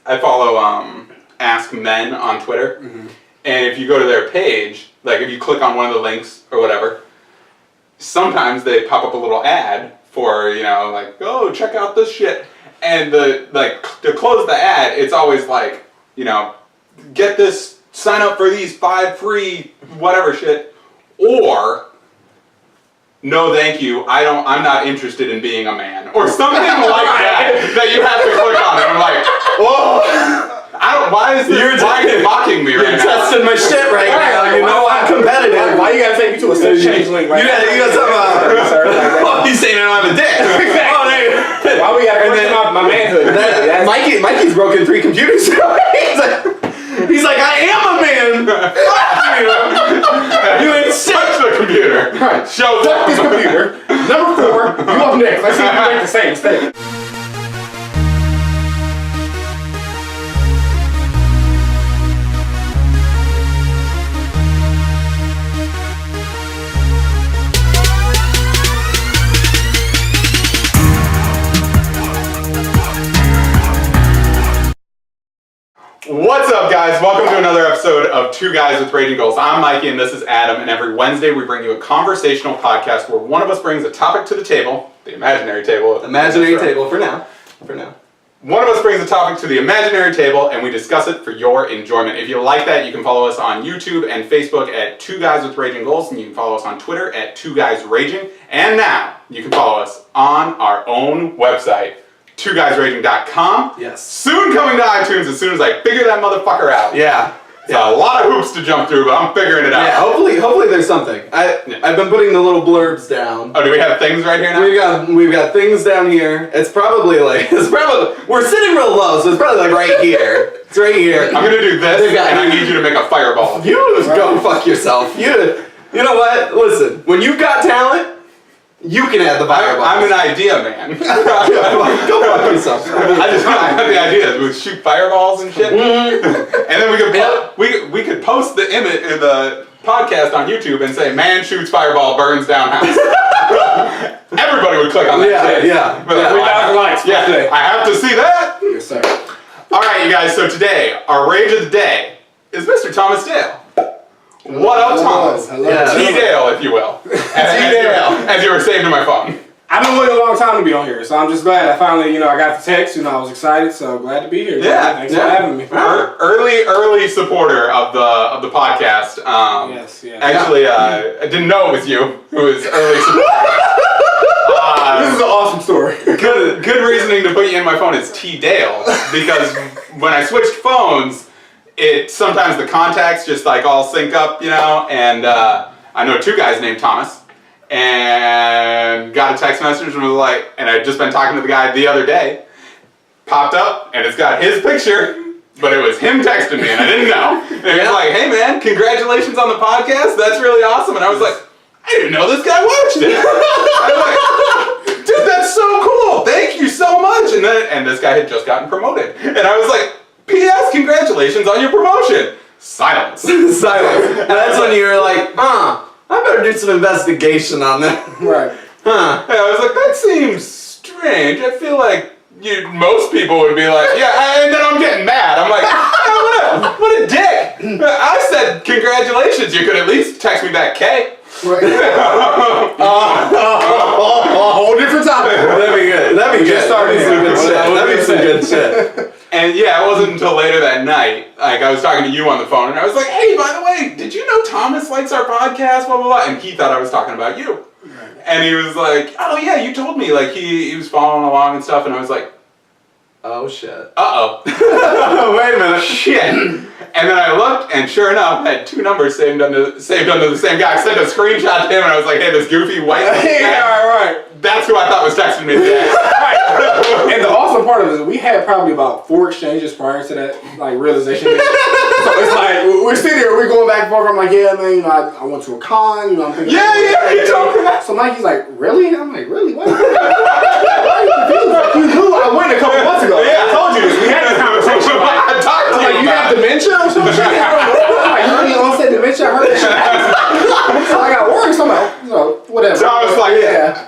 I follow Ask Men on Twitter, and if you go to their page, like if you click on one of the links or whatever, sometimes they pop up a little ad for, you know, like, oh, check out this shit. And to close the ad, it's always like, you know, get this, sign up for these 5 free whatever shit, or no thank you, I'm not interested in being a man, or something like that you have to click on. And I'm like, whoa. Why is you mocking me right now? You're testing my shit right now. You know I'm competitive. Why you gotta take me to a change link right now? You got something. He's saying I don't have a dick. Why we gotta question my manhood? Mikey's broken 3 computers. He's like, I am a man. You ain't shit. Touch the computer. Right. Show up this computer. Number 4. You up next. Let's see if you make the same mistake. What's up, guys? Welcome to another episode of Two Guys with Raging Goals. I'm Mikey and this is Adam, and every Wednesday we bring you a conversational podcast where one of us brings a topic to the table, the imaginary table. Imaginary table for now. One of us brings a topic to the imaginary table and we discuss it for your enjoyment. If you like that, you can follow us on YouTube and Facebook at Two Guys with Raging Goals, and you can follow us on Twitter at Two Guys Raging. And now you can follow us on our own website, twoguysraging.com. Yes. Soon coming to iTunes as soon as I figure that motherfucker out. Yeah. It's a lot of hoops to jump through, but I'm figuring it out. Yeah, hopefully there's something. I've been putting the little blurbs down. Oh, do we have things right here now? We've got things down here. It's probably we're sitting real low, so it's probably like right here. It's right here. I'm gonna do this, and I need you to make a fireball. You just go fuck yourself. You know what? Listen, when you've got talent, you can add the fireball. I'm an idea man. Go fuck yourself. I have the idea. We would shoot fireballs and shit, and then we could post the image, the podcast on YouTube, and say, "Man shoots fireball, burns down house." Everybody would click on that shit. Yeah. 3,000 likes. Yeah, I have to see that. Yes, sir. All right, you guys. So today, our rage of the day is Mr. Thomas Dale. What up, Thomas? T-Dale, if you will. As you were saved in my phone. I've been waiting a long time to be on here, so I'm just glad I finally, I got the text, I was excited, so glad to be here. Yeah. Thanks for having me. Early supporter of the podcast. Yes. Actually, I didn't know it was you who was early supporter. This is an awesome story. Good reasoning to put you in my phone is T-Dale, because when I switched phones, sometimes the contacts just like all sync up, and I know 2 guys named Thomas, and got a text message and was like, and I'd just been talking to the guy the other day, popped up, and it's got his picture, but it was him texting me, and I didn't know. And he was like, hey man, congratulations on the podcast, that's really awesome. And I was like, I didn't know this guy watched it. I was like, dude, that's so cool, thank you so much. And this guy had just gotten promoted, and I was like, P.S. Congratulations on your promotion. Silence. Silence. And that's when you were like, I better do some investigation on that. Right. And I was like, that seems strange. I feel like most people would be like, yeah, and then I'm getting mad. I'm like, oh, what a dick. I said, congratulations. You could at least text me back K. Right. A whole different topic. That'd be good. That'd be some good shit. And yeah, it wasn't until later that night, like I was talking to you on the phone, and I was like, hey, by the way, did you know Thomas likes our podcast, blah, blah, blah, and he thought I was talking about you. Right. And he was like, oh yeah, you told me, like he was following along and stuff, and I was like, oh shit. Uh-oh. Wait a minute. Shit. And then I looked, and sure enough, I had 2 numbers saved under the same guy. I sent a screenshot to him, and I was like, hey, this goofy white guy. Yeah, right. That's who I thought was texting me today. Right. And the awesome part of it is we had probably about 4 exchanges prior to that, realization. So it's like, we're sitting here, we're going back and forth. I'm like, yeah, man, I went to a con, I'm thinking. Yeah, you told me that. So Mikey's like, really? I'm like, really? What? Why are you confused? Like, you knew I went a couple months ago. Yeah. I told you this. We had this conversation. I talked to you like, you have dementia or something? Like, you really onset dementia? I heard that shit. So I got worried somehow. Whatever. So I was like,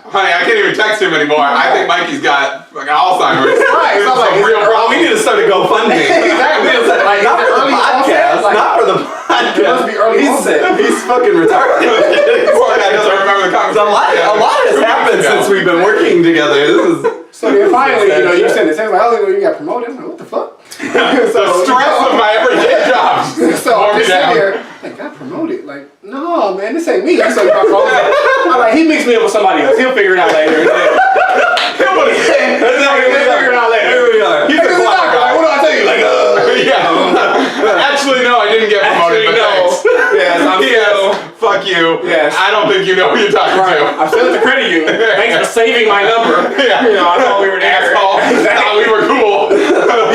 honey, I can't even text him anymore. I think Mikey's got Alzheimer's. Right. So some real problem. We need to start a GoFundMe. said, he's fucking retarded. Poor guy doesn't remember the conversation. A lot has happened since we've been working together. This is. So then finally, you said this. I was like, oh, you got promoted. I'm like, what the fuck? The stress of my everyday job. So I'm just sitting there, like, got promoted. Like, no, man, this ain't me. So I'm like, he mixed me up with somebody else. He'll figure it out later. He'll figure it out later. Here we are. He's a clever guy. What do I tell you? Like, yeah. Actually, no, I didn't get promoted, but thanks. Yes, I'm still. Fuck you. Yes. I don't think you know who you're talking to. I'm still at the credit union. Thanks for saving my number. Yeah. I thought we were there. Asshole. Thought we were cool.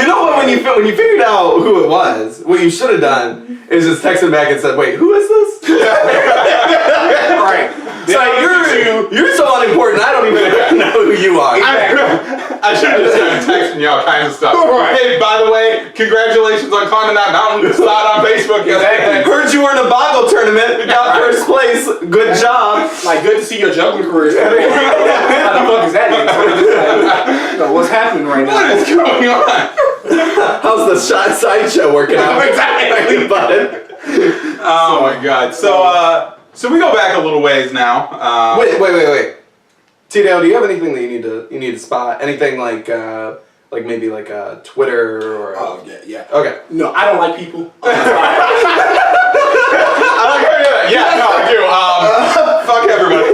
You know what? When you figured out who it was, what you should have done is just texted back and said, "Wait, who is this?" Right. It's like you're so unimportant. I don't even know who you are. I should have just started texting you all kinds of stuff. Right. Hey, by the way, congratulations on climbing that mountain. Saw it on Facebook yesterday. Heard you were in a boggle tournament. Got first place. Good job. Like, good to see your juggling career. How the fuck is that? What's happening right now? What is going on? How's the sideshow working out? Exactly. Bud. Oh my god. So we go back a little ways now. Wait. Tito, do you have anything that you need to spot? Anything like maybe like a Twitter or? Oh yeah. Okay. No, I don't like people. I like how you do that. Yeah, no, I do. Fuck everybody.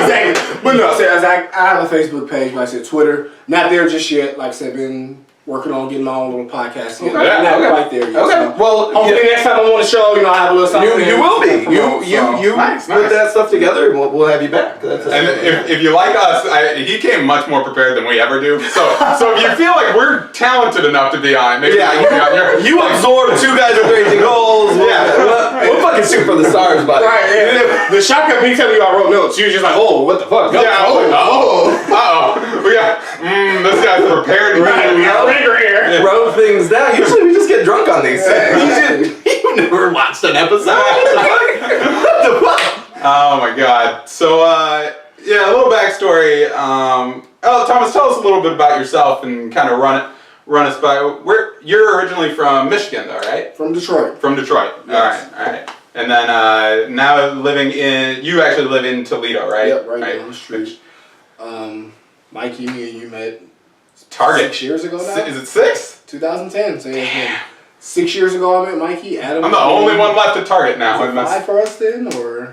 Exactly. But no, so I have a Facebook page, like I said, Twitter. Not there just yet. Like I said, been working on getting my own little podcast here. Okay. Not quite there yet. Okay. So Well, hopefully next time I'm on the show, I have a little something. you will be. You Nice. put that stuff together, and we'll have you back. That's And if you like us, he came much more prepared than we ever do. So if you feel like we're talented enough to be on, maybe we can be on your. you absorb two guys with crazy goals. We'll fucking shoot for the stars, buddy. Right, yeah. The shotgun be telling you I wrote notes. You was just like, oh, what the fuck? Yeah. We got. This guy's prepared. Right, we got a rigor here. Wrote things down. Usually we just get drunk on these things. You never watched an episode. What the fuck? Oh my god. So a little backstory. Thomas, tell us a little bit about yourself and kind of run us by. You're originally from Michigan, though, right? From Detroit. From Detroit. Yes. All right. And then now you actually live in Toledo, right? Yep, right down the street. Mikey, me and you met Target. 6 years ago now. Is it 6? 2010. So yeah, 6 years ago I met Mikey. Adam. I'm the only one left at Target now. Was it 5 for us then, or?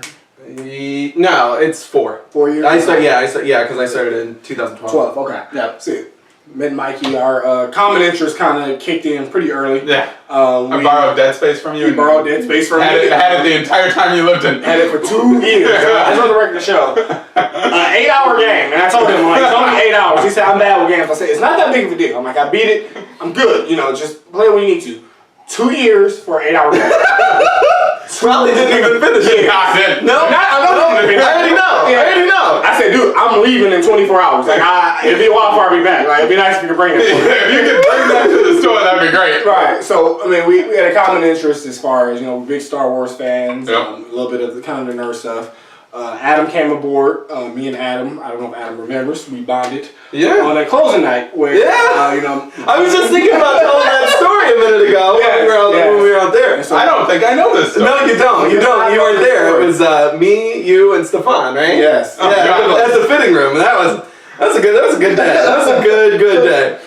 No, it's 4. 4 years. Because I started in 2012. 12. Okay. Yeah. See, met Mikey. Our common interest kind of kicked in pretty early. Yeah. I borrowed Dead Space from you. He borrowed Dead Space from me. Had it the entire time you lived in. Had it for 2 years. I just want to record the show. 8-hour game, and I told him like it's only 8 hours. He said I'm bad with games. I said it's not that big of a deal. I'm like I beat it. I'm good. Just play when you need to. 2 years for an 8-hour game. Probably didn't even finish it. No, I already know. I said, dude, I'm leaving in 24 hours. Like, it'd be a while before I be back. Like, it'd be nice if you could bring it. If you could bring that to the store, that'd be great. Right. So, I mean, we had a common interest as far as, big Star Wars fans, Yep. a little bit of the kind of the nerd stuff. Adam came aboard. Me and Adam, I don't know if Adam remembers, we bonded on a closing night where, I was just thinking about telling that story a minute ago when we were out there. I don't think I know this story. No, you don't. You weren't there. It was me, you, and Stefan, right? Yes. At the fitting room. And that was a good day. That was a good day.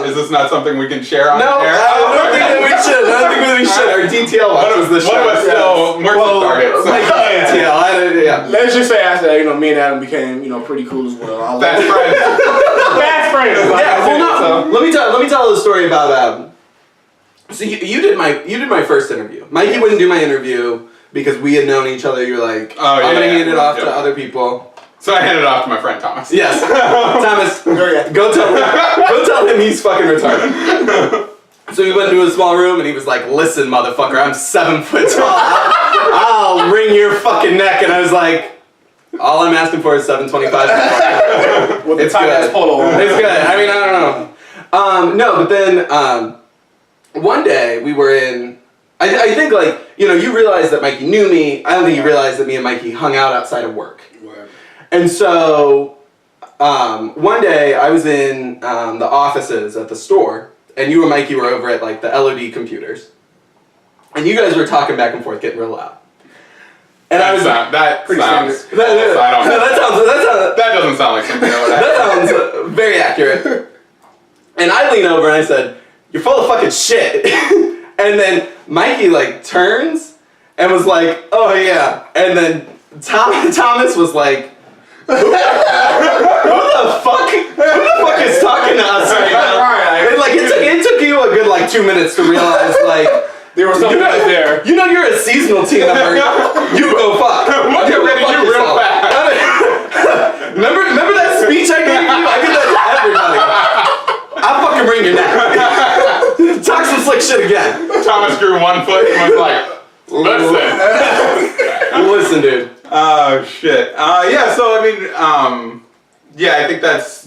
Is this not something we can share on no, air? I don't think that we should. I don't think that we should. Our DTL watch was the show. One was still merchant Target. DTL. Let's just say after that, me and Adam became, pretty cool as well. Best friends. Best friends. Let me tell the story about So you did my first interview. Mikey wouldn't do my interview because we had known each other. You're like, I'm gonna hand it off to other people. So I handed it off to my friend Thomas. Yes. Thomas, go tell him he's fucking retarded. So we went into a small room and he was like, listen, motherfucker, I'm 7 foot tall. I'll wring your fucking neck. And I was like, all I'm asking for is $7.25. With the It's tight good. ass polo on. It's good. I mean, I don't know. No, but then one day we were in, I think you realized that Mikey knew me. I don't think you realized that me and Mikey hung out outside of work. And so, one day I was in the offices at the store, and you and Mikey were over at the LOD computers, and you guys were talking back and forth, getting real loud. And I was that pretty sounds. standard. That doesn't sound like something I would have. That sounds very accurate. And I lean over and I said, "You're full of fucking shit." And then Mikey like turns and was like, "Oh yeah." And then Thomas was like, Who the fuck is talking to us right now? And like it took you a good like 2 minutes to realize like there was something there. You know you're a seasonal team member. You go fuck. We'll get rid of you real fast. Remember that speech I gave you? I did that to everybody. I'll fucking bring you now. Talk some slick shit again. Thomas grew 1 foot and was like, listen, dude. Oh shit. Yeah. So I mean, yeah, I think that's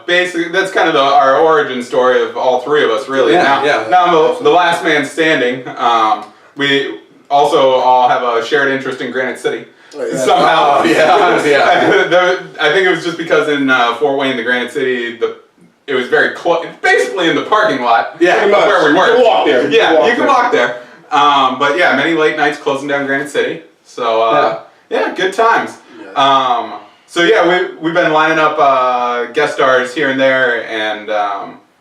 basically that's kind of our origin story of all three of us, really. Yeah. Now I'm the last man standing. We also all have a shared interest in Granite City. Somehow. I think it was just because in Fort Wayne, the Granite City, it was very close, basically in the parking lot. Yeah, where we were. You can walk there. Yeah, you can walk there. But yeah, many late nights closing down Granite City. So yeah, good times. Yeah. So yeah, we've been lining up guest stars here and there, and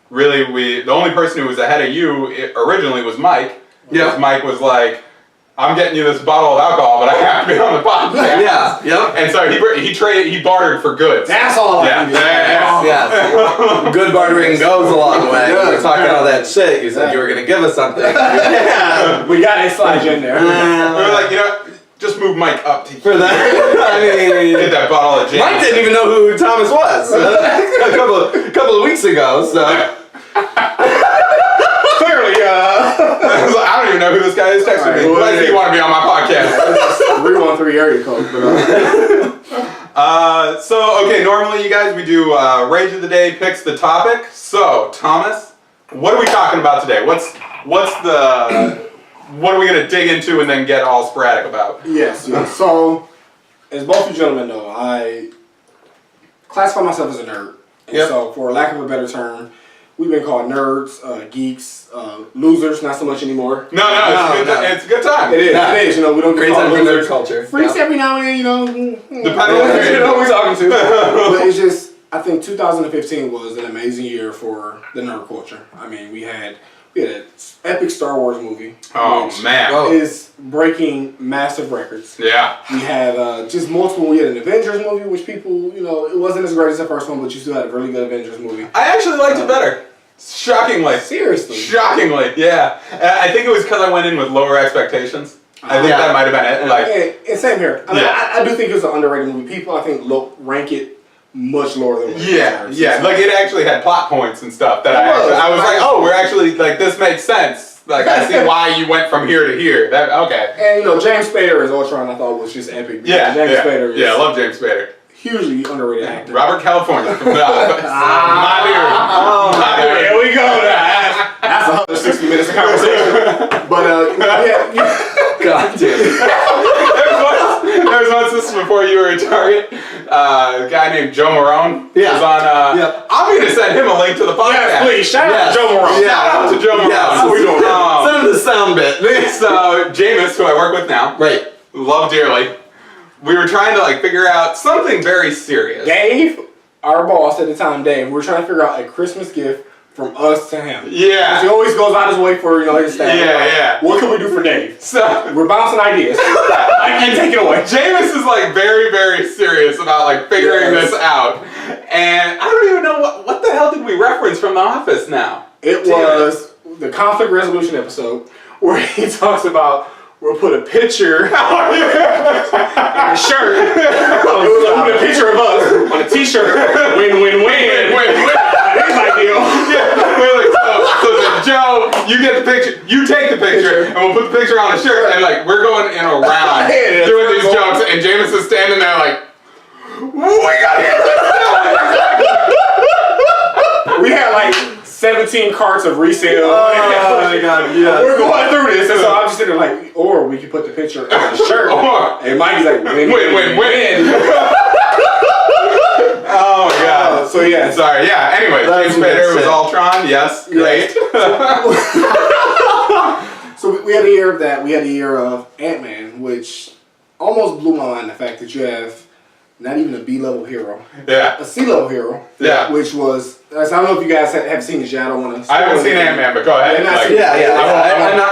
really the only person who was ahead of you originally was Mike. Yeah. Mike was like, "I'm getting you this bottle of alcohol, but I have to be on the podcast." Yeah. Yep. And so he bartered for goods. That's all. Yeah. Good bartering goes a long way. We were talking all that shit. You said you were gonna give us something. We got a slide in there. We were like, just move Mike up to for that. I mean, get that bottle of James. Mike didn't even know who Thomas was a couple of weeks ago. So clearly, I don't even know who this guy is texting me. Why does he want to be on my podcast? 313 area code. So okay, normally you guys we do rage of the day picks the topic. So Thomas, what are we talking about today? What are we going to dig into and then get all sporadic about? Yes. So, as both you gentlemen know, I classify myself as a nerd. And so, for lack of a better term, we've been called nerds, geeks, losers, not so much anymore. No, it's a good time. It is. Yeah. It is. We don't great time for nerd culture. Freaks every now and then, Depending on who we're talking to. But it's just, I think 2015 was an amazing year for the nerd culture. I mean, we had an epic Star Wars movie. Oh, man. Is breaking massive records. Yeah. We had just multiple. We had an Avengers movie, which people, it wasn't as great as the first one, but you still had a really good Avengers movie. I actually liked it better. Shockingly. Seriously. Shockingly, yeah. I think it was because I went in with lower expectations. I think that might have been it. And same here. I mean, I do think it was an underrated movie. People, I think, rank it much lower than what it deserves. Like it actually had plot points and stuff that I was like, oh, we're actually like this makes sense. Like I see why you went from here to here. That okay. And James Spader as Ultron, I thought was just epic. James Spader. I love James Spader. Hugely underrated actor. Robert California from The Office. My dude. Here we go. That's 160 minutes of conversation. But God damn. There was once, this is before you were a target, a guy named Joe Marone was on, I'm going to send him a link to the podcast. Yes, please, shout out to Joe Marone. Shout out to Joe Marone. Send him the sound bit. So, Jameis, who I work with now, love dearly, we were trying to figure out something very serious. Dave, our boss at the time, Dave, we were trying to figure out a Christmas gift from us to him. Yeah. He always goes out his way for his staff. Yeah. What can we do for Dave? So we're bouncing ideas. I can't take it away. Jameis is very, very serious about figuring this out. And I don't even know what the hell did we reference from The Office now? It was the conflict resolution episode where he talks about we'll put a picture in a shirt. We'll put a picture of us on a t-shirt. Win-win-win. Here's my deal. So Joe, you get the picture, you take the picture, and we'll put the picture on a shirt, and we're going in a round doing these jokes, and Jameis is standing there we gotta get this. We had 17 carts of resale. Oh my God, yeah. We're going through this, and so I'm just sitting there or we could put the picture on a shirt, and Mikey's win. Oh my God. So yeah. Sorry. Yeah. Anyway, James Spader was Ultron. Yes. Great. So we had a year of that. We had a year of Ant-Man, which almost blew my mind the fact that you have not even a B-level hero, Yeah. a C-level hero. Yeah. Which was, I don't know if you guys have seen it yet. I don't want to. I haven't seen Ant-Man, but go ahead. Yeah,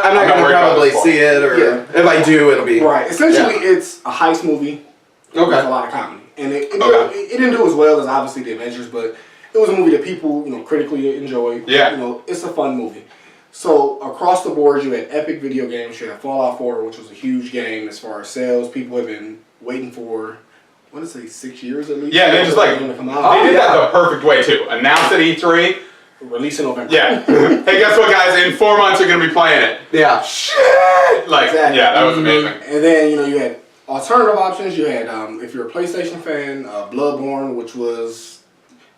I'm not going to probably see it, or if I do, it'll be right. Essentially, it's a heist movie with a lot of comedy, and it didn't do as well as obviously the Avengers, but it was a movie that people critically enjoy. Yeah. It's a fun movie. So across the board, you had epic video games. You had Fallout 4, which was a huge game as far as sales. People have been waiting for, I want to say 6 years at least. Yeah, they just like, to come out. they did that the perfect way too. Announce at E3. Release in November. Yeah. Hey, guess what, guys? In 4 months, you're going to be playing it. Yeah. Shit! Like, Exactly. yeah, that was amazing. And then, you had alternative options. You had, if you're a PlayStation fan, Bloodborne, which was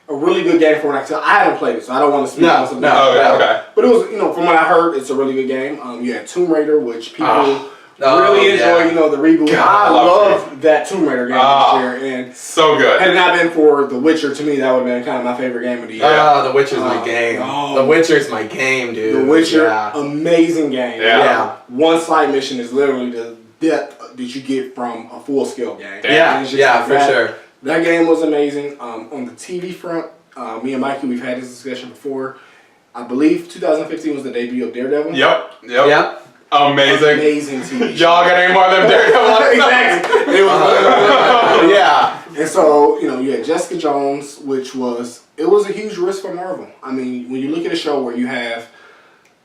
a really good game for it. I haven't played it, so I don't want to speak on something. Okay. But it was, from what I heard, it's a really good game. You had Tomb Raider, which people really enjoy, the reboot. I love that Tomb Raider game this year. And so good. had it not been for The Witcher, to me, that would have been kind of my favorite game of the year. The Witcher's my game. The Witcher's my game, dude. The Witcher, amazing game. Yeah. One side mission is literally the depth that you get from a full-scale game. Yeah, for sure. That game was amazing. On the TV front, me and Mikey, we've had this discussion before. I believe 2015 was the debut of Daredevil. Yep. Amazing TV show. Y'all got any more of them Daredevil? Exactly. It was Yeah. And so, you had Jessica Jones, which was a huge risk for Marvel. I mean, when you look at a show where you have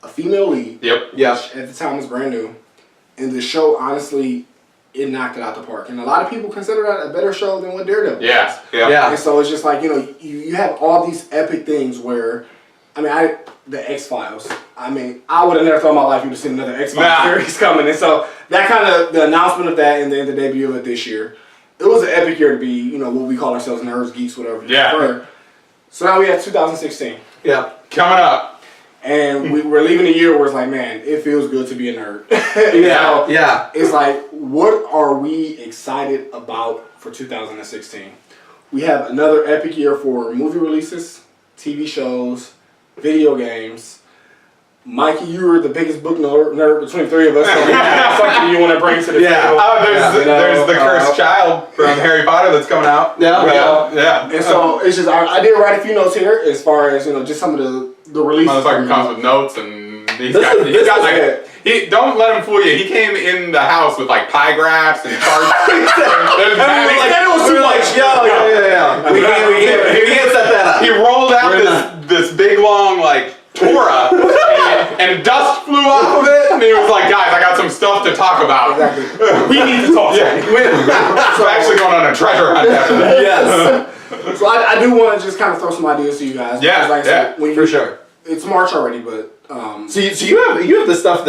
a female lead, which at the time was brand new, and the show, honestly, it knocked it out the park. And a lot of people consider that a better show than what Daredevil was. Yeah. And so it's just like, you have all these epic things where, the X-Files. I would have never thought in my life you would have seen another X-Files series coming. And so that kind of, the announcement of that and then the debut of it this year, it was an epic year to be, what we call ourselves nerds, geeks, whatever. Yeah. So now we have 2016. Yeah. Coming up. And we're leaving a year where it's like, man, it feels good to be a nerd. Yeah. It's like, what are we excited about for 2016? We have another epic year for movie releases, TV shows, video games. Mikey, you were the biggest book nerd between three of us. So something you want to bring to the table? There's the Cursed Child from Harry Potter that's coming out. Yeah. And so it's just, I did write a few notes here as far as, just some of the releases. Motherfucker comes with notes and he's got like, don't let him fool you. He came in the house with like pie graphs and charts. We can't set that up. He rolled out this big long like Torah and dust flew off of it and he was like, guys, I got some stuff to talk about. Exactly. We need to talk. So actually going on a treasure hunt after that. Yes. So I do want to just kind of throw some ideas to you guys. Yeah, like I said, for sure. It's March already, but so you have the stuff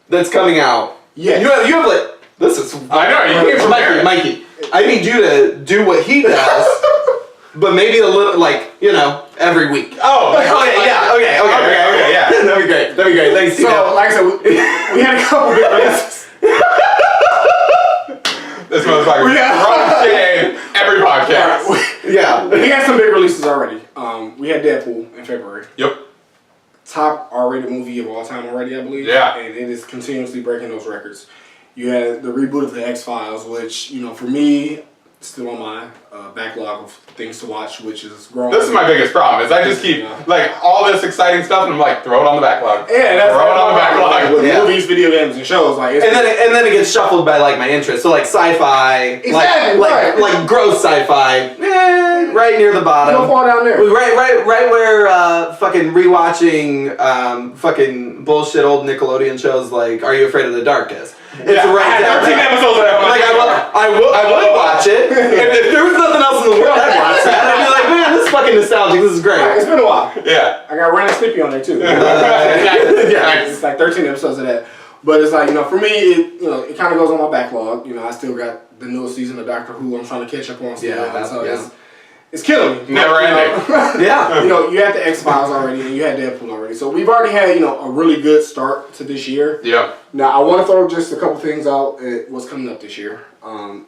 that's coming out. Yeah. You have like this is. I know you came from Mikey. I need you to do what he does, but maybe a little every week. Oh. Okay. Yeah. That'd be great. Thanks. So like I said, we had a couple big releases. This motherfucker runs shame every podcast. We had some big releases already. We had Deadpool in February. Yep. Top R-rated movie of all time already, I believe. Yeah. And it is continuously breaking those records. You had the reboot of the X-Files, which, for me, still on my backlog of things to watch, which is growing. This is my biggest problem, is I just keep, like, all this exciting stuff, and I'm like, throw it on the backlog. Yeah, that's throw it on the backlog. With movies, video games, and shows. Like, and then it gets shuffled by, like, my interest. So, like, sci-fi. Exactly, like gross sci-fi. Right near the bottom. Don't fall down there. Right where fucking rewatching fucking bullshit old Nickelodeon shows like Are You Afraid of the Dark is. It's right there. 13 episodes of that. Like I would watch it. If there was nothing else in the world, I'd watch that. I'd be like, man, this is fucking nostalgic. This is great. It's been a while. Yeah. I got Ren and Stimpy on there too. It's like 13 episodes of that. But it's like, for me, it kind of goes on my backlog. I still got the newest season of Doctor Who I'm trying to catch up on still. It's killing me. Never ending. Yeah. You had the X-Files already and you had Deadpool already. So we've already had, a really good start to this year. Yeah. Now, I want to throw just a couple things out at what's coming up this year.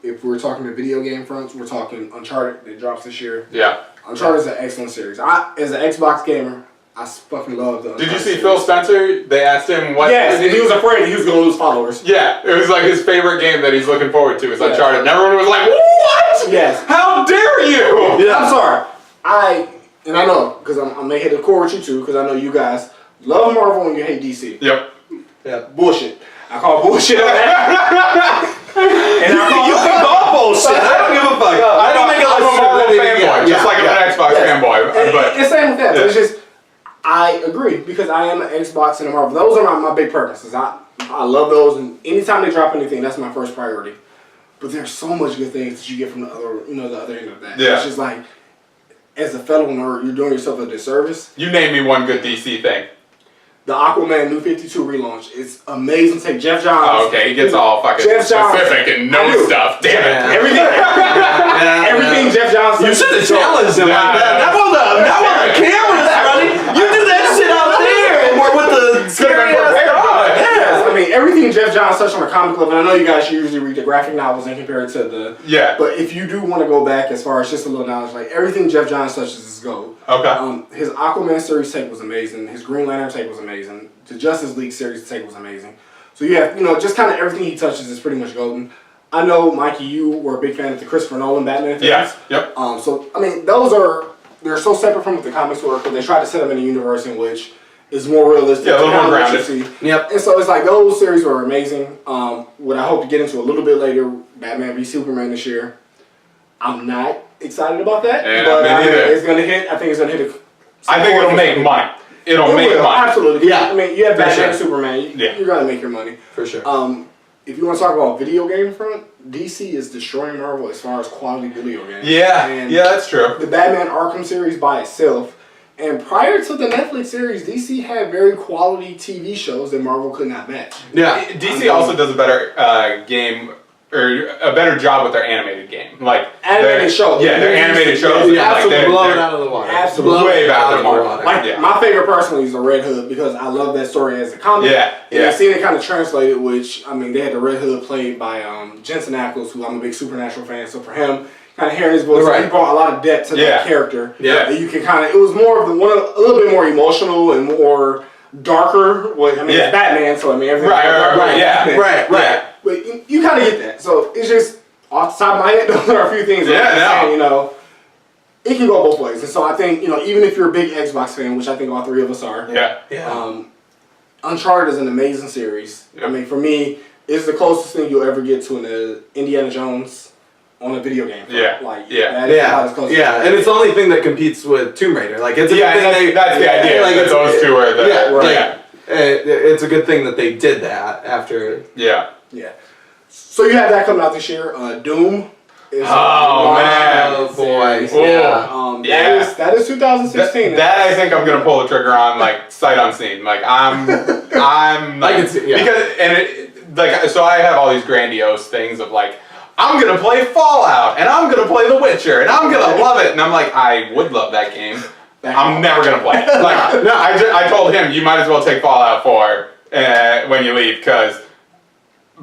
If we're talking the video game fronts, we're talking Uncharted that drops this year. Yeah. Uncharted is an excellent series. As an Xbox gamer, I fucking love the. Did you see Phil Spencer? They asked him what. Yes, and he was afraid he was gonna lose followers. Yeah, it was like his favorite game that he's looking forward to is Uncharted, and everyone was like, "What? Yes. How dare you?" Yeah. I'm sorry. I know because I'm gonna hit the core with you too because I know you guys love Marvel and you hate DC. Yep. Yeah. Bullshit. I call bullshit on that. And You can call bullshit. I don't give a fuck. I don't make a I'm a Marvel fanboy, just like I'm an Xbox fanboy. But it's same with that. But it's just I agree because I am an Xbox and a Marvel. Those are my big purposes. I love those, and anytime they drop anything, that's my first priority. But there's so much good things that you get from the other end of that. Yeah. It's just like, as a fellow nerd, you're doing yourself a disservice. you name me one good DC thing. The Aquaman New 52 relaunch is amazing. Take Jeff Johns. Oh, okay, he gets all fucking Jeff Johns. specific and knows stuff. Damn it. Everything Jeff Johns. You should have challenged him like that. Not while the camera's running. You do that shit out there, and we're with the scary ass dog. Yes, I mean everything Jeff Johns touched on the comic level. And I know you guys usually read the graphic novels and compare it to the. Yeah. But if you do want to go back as far as just a little knowledge, like everything Jeff Johns touches is gold. Okay. His Aquaman series take was amazing. His Green Lantern take was amazing. The Justice League series take was amazing. So you have, just kind of everything he touches is pretty much golden. I know, Mikey, you were a big fan of the Christopher Nolan Batman films. Yeah. Yep. So, I mean, they're so separate from what the comics were, but they try to set them in a universe in which is more realistic. Yeah, a little more what you grounded. see. Yep. And so it's like those series were amazing. What I hope to get into a little bit later, Batman v Superman this year. I'm not excited about that, Yeah, but me I mean, neither. it's gonna hit. I think it's gonna hit. I think it'll make money. It'll It make will, money. absolutely. Yeah. I mean, you have For Batman and sure. Superman. Yeah. You're gonna make your money. For sure. If you want to talk about video game front, DC is destroying Marvel as far as quality video games. Yeah. And Yeah, that's true. the Batman Arkham series by itself, and prior to the Netflix series, DC had very quality TV shows that Marvel could not match. Yeah. DC also does a better game or a better job with their animated game, like Animated their- shows. Yeah, their animated shows. Yeah, like, absolutely they're- blow it they're- out of the water. Absolutely. Blow Way it better out than of the Marvel. water. Like Yeah. my favorite personally is the Red Hood because I love that story as a comic. Yeah, And yeah. I've seen it kind of translated, which I mean they had the Red Hood played by Jensen Ackles, who I'm a big Supernatural fan. So for him, kind of hearing his voice, Right. he brought a lot of depth to Yeah. that character. Yeah. And you can kind of it was more of a little bit more emotional and more darker. Well, I mean Yeah. it's Batman, so I mean everything. Right, yeah. Batman. Right. But you kind of get that. So it's just off the top of my head, those are a few things. Yeah, that I'm no. saying, it can go both ways. And so I think, even if you're a big Xbox fan, which I think all three of us are, Yeah. Yeah. Uncharted is an amazing series. Yeah. I mean, for me, it's the closest thing you'll ever get to an Indiana Jones on a video game. Yeah. Like, Yeah. that is about as Yeah, close yeah, as and it's the only thing that competes with Tomb Raider. Like it's a Yeah, good thing that's the idea. like, That those two are the yeah, right. yeah. It's a good thing that they did that after. Yeah. Yeah. So you have that coming out this year. Doom. Is Oh, man. Oh boy, series. yeah. Yeah. That is 2016. That I think I'm gonna pull the trigger on, like sight unseen. Like I'm I can see, yeah. because so I have all these grandiose things of like I'm gonna play Fallout and I'm gonna play The Witcher and I'm gonna love it, and I'm like I would love that game. I'm never gonna play it. Like no, I told him you might as well take Fallout 4 when you leave because.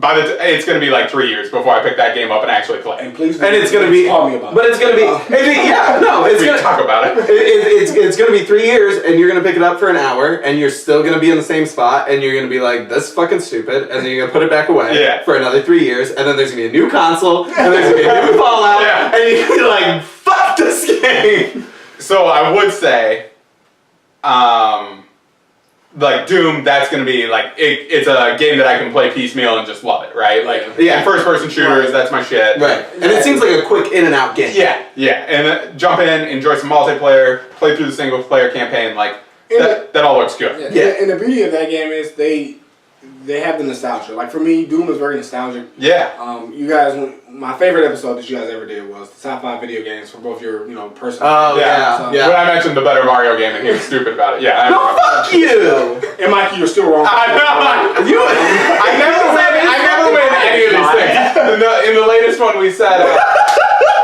It's going to be like 3 years before I pick that game up and actually play. And please, And it's gonna be, call me about but it. it's gonna be, it's We gonna talk about it. it's gonna be 3 years, and you're gonna pick it up for an hour, and you're still gonna be in the same spot, and you're gonna be like, "That's fucking stupid," and then you're gonna put it back away Yeah. for another 3 years, and then there's gonna be a new console, and there's gonna be a new Fallout, Yeah. and you're gonna be like, "Fuck this game." So I would say, like Doom, that's gonna be like it's a game that I can play piecemeal and just love it, right? Like Yeah. first person shooters, that's my shit. Right, and it seems like a quick in and out game. Yeah, yeah, and jump in, enjoy some multiplayer, play through the single player campaign, like that all looks good. Yeah. And the beauty of that game is they have the nostalgia. Like for me, Doom is very nostalgic. Yeah. You guys, my favorite episode that you guys ever did was the top 5 video games for both your, personal. Oh yeah, So- yeah. When I mentioned the better Mario game and he was stupid about it, yeah. I No, remember. fuck you. And Mikey, you're still wrong. I know. I never win any of these things. In the latest one, we said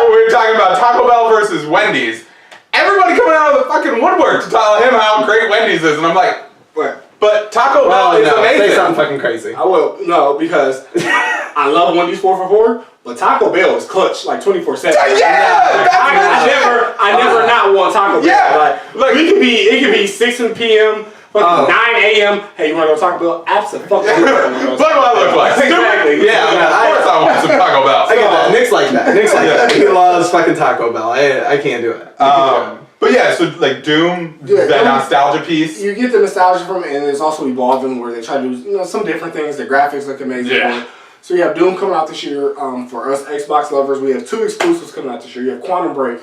we were talking about Taco Bell versus Wendy's. Everybody coming out of the fucking woodwork to tell him how great Wendy's is, and I'm like, But but Taco Bell is Say amazing. something fucking crazy. I will no because I love Wendy's 4 for $4, but Taco Bell is clutch like 24/7. Yeah, I never not want Taco Bell. Yeah, like it could be 6 p.m. 9 a.m. Hey, you want to go Taco Bell? Absolutely. What do I look like? Exactly. Yeah, of course I want some Taco Bell. I get that. Nick's like that. Nick's like that. He loves fucking Taco Bell. I can't do it. But yeah, so like Doom, that nostalgia piece. You get the nostalgia from it, and it's also evolving where they try to do some different things. The graphics look amazing. Yeah. So you have Doom coming out this year. For us Xbox lovers, we have 2 exclusives coming out this year. You have Quantum Break,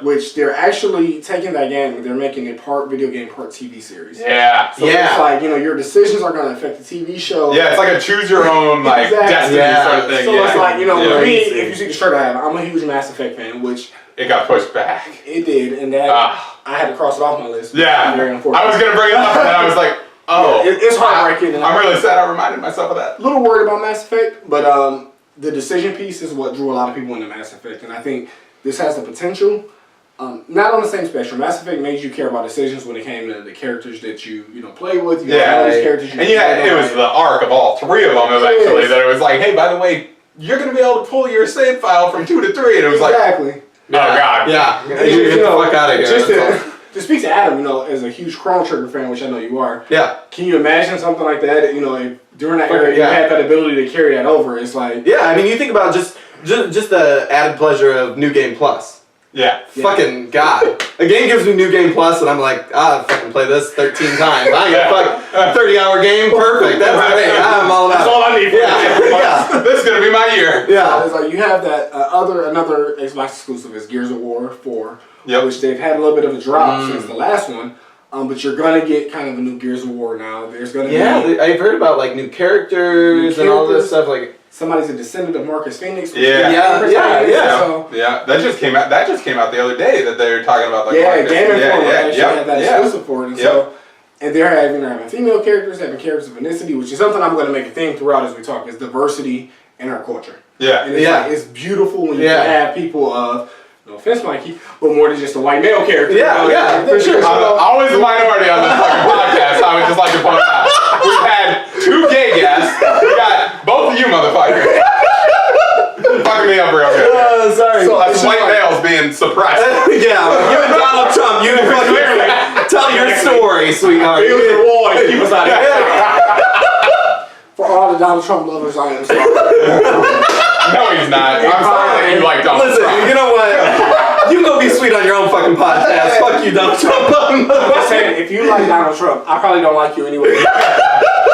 which they're actually taking that game and they're making a part video game, part TV series. Yeah. So it's like, your decisions are going to affect the TV show. Yeah, it's like a choose your own destiny sort of thing. So it's like, for me, if you see the shirt I have, I'm a huge Mass Effect fan, which it got pushed back. It did, and that I had to cross it off my list. Yeah. Very unfortunate. I was going to bring it up and then I was like, oh. Yeah, it's heartbreaking. I'm really sad I reminded myself of that. A little worried about Mass Effect, but the decision piece is what drew a lot of people into Mass Effect, and I think this has the potential. Not on the same spectrum. Mass Effect made you care about decisions when it came to the characters that you play with. These characters and it was the arc of all 3 of them eventually that it was like, hey, by the way, you're going to be able to pull your save file from 2 to 3, and it was like, exactly. Oh God. Yeah. Get the fuck out of here. Just to speak to Adam, as a huge Chrono Trigger fan, which I know you are. Yeah. Can you imagine something like that? If during that era you had that ability to carry that over. It's like you think about just the added pleasure of New Game Plus. Yeah. Fucking God. A game gives me New Game Plus, and I'm like, I'll fucking play this 13 times. I get fuck 30-hour game. Perfect. That's great. I'm all about That's all I need. Yeah. This is gonna be my year. Yeah. It's like you have that another Xbox exclusive is Gears of War 4, which they've had a little bit of a drop since the last one. But you're gonna get kind of a new Gears of War now. There's gonna be I've heard about like new characters and all this stuff. Like somebody's a descendant of Marcus Phoenix. Yeah. That just came out. That just came out the other day that they were talking about. Like, Game Informer actually had that exclusive for it, and they're having female characters, having characters of ethnicity, which is something I'm going to make a theme throughout as we talk. Is diversity in our culture. Yeah, and it's beautiful when you can have people of. No offense, Mikey, but more than just a white male character. For sure. I'm always a minority on this fucking podcast. I would just like to point out we've had 2 gay guests. We got both of you motherfuckers. Fucking me up real good. Sorry. So that's white males being suppressed. You and Donald Trump, you fucking tell your story, sweetheart. He was the wall to keep us out of here. For all the Donald Trump lovers, I am sorry. No, he's not. I'm sorry that you like Donald Trump. Listen, you know what? You can go be sweet on your own fucking podcast. Fuck you, Donald Trump. I'm just saying, if you like Donald Trump, I probably don't like you anyway.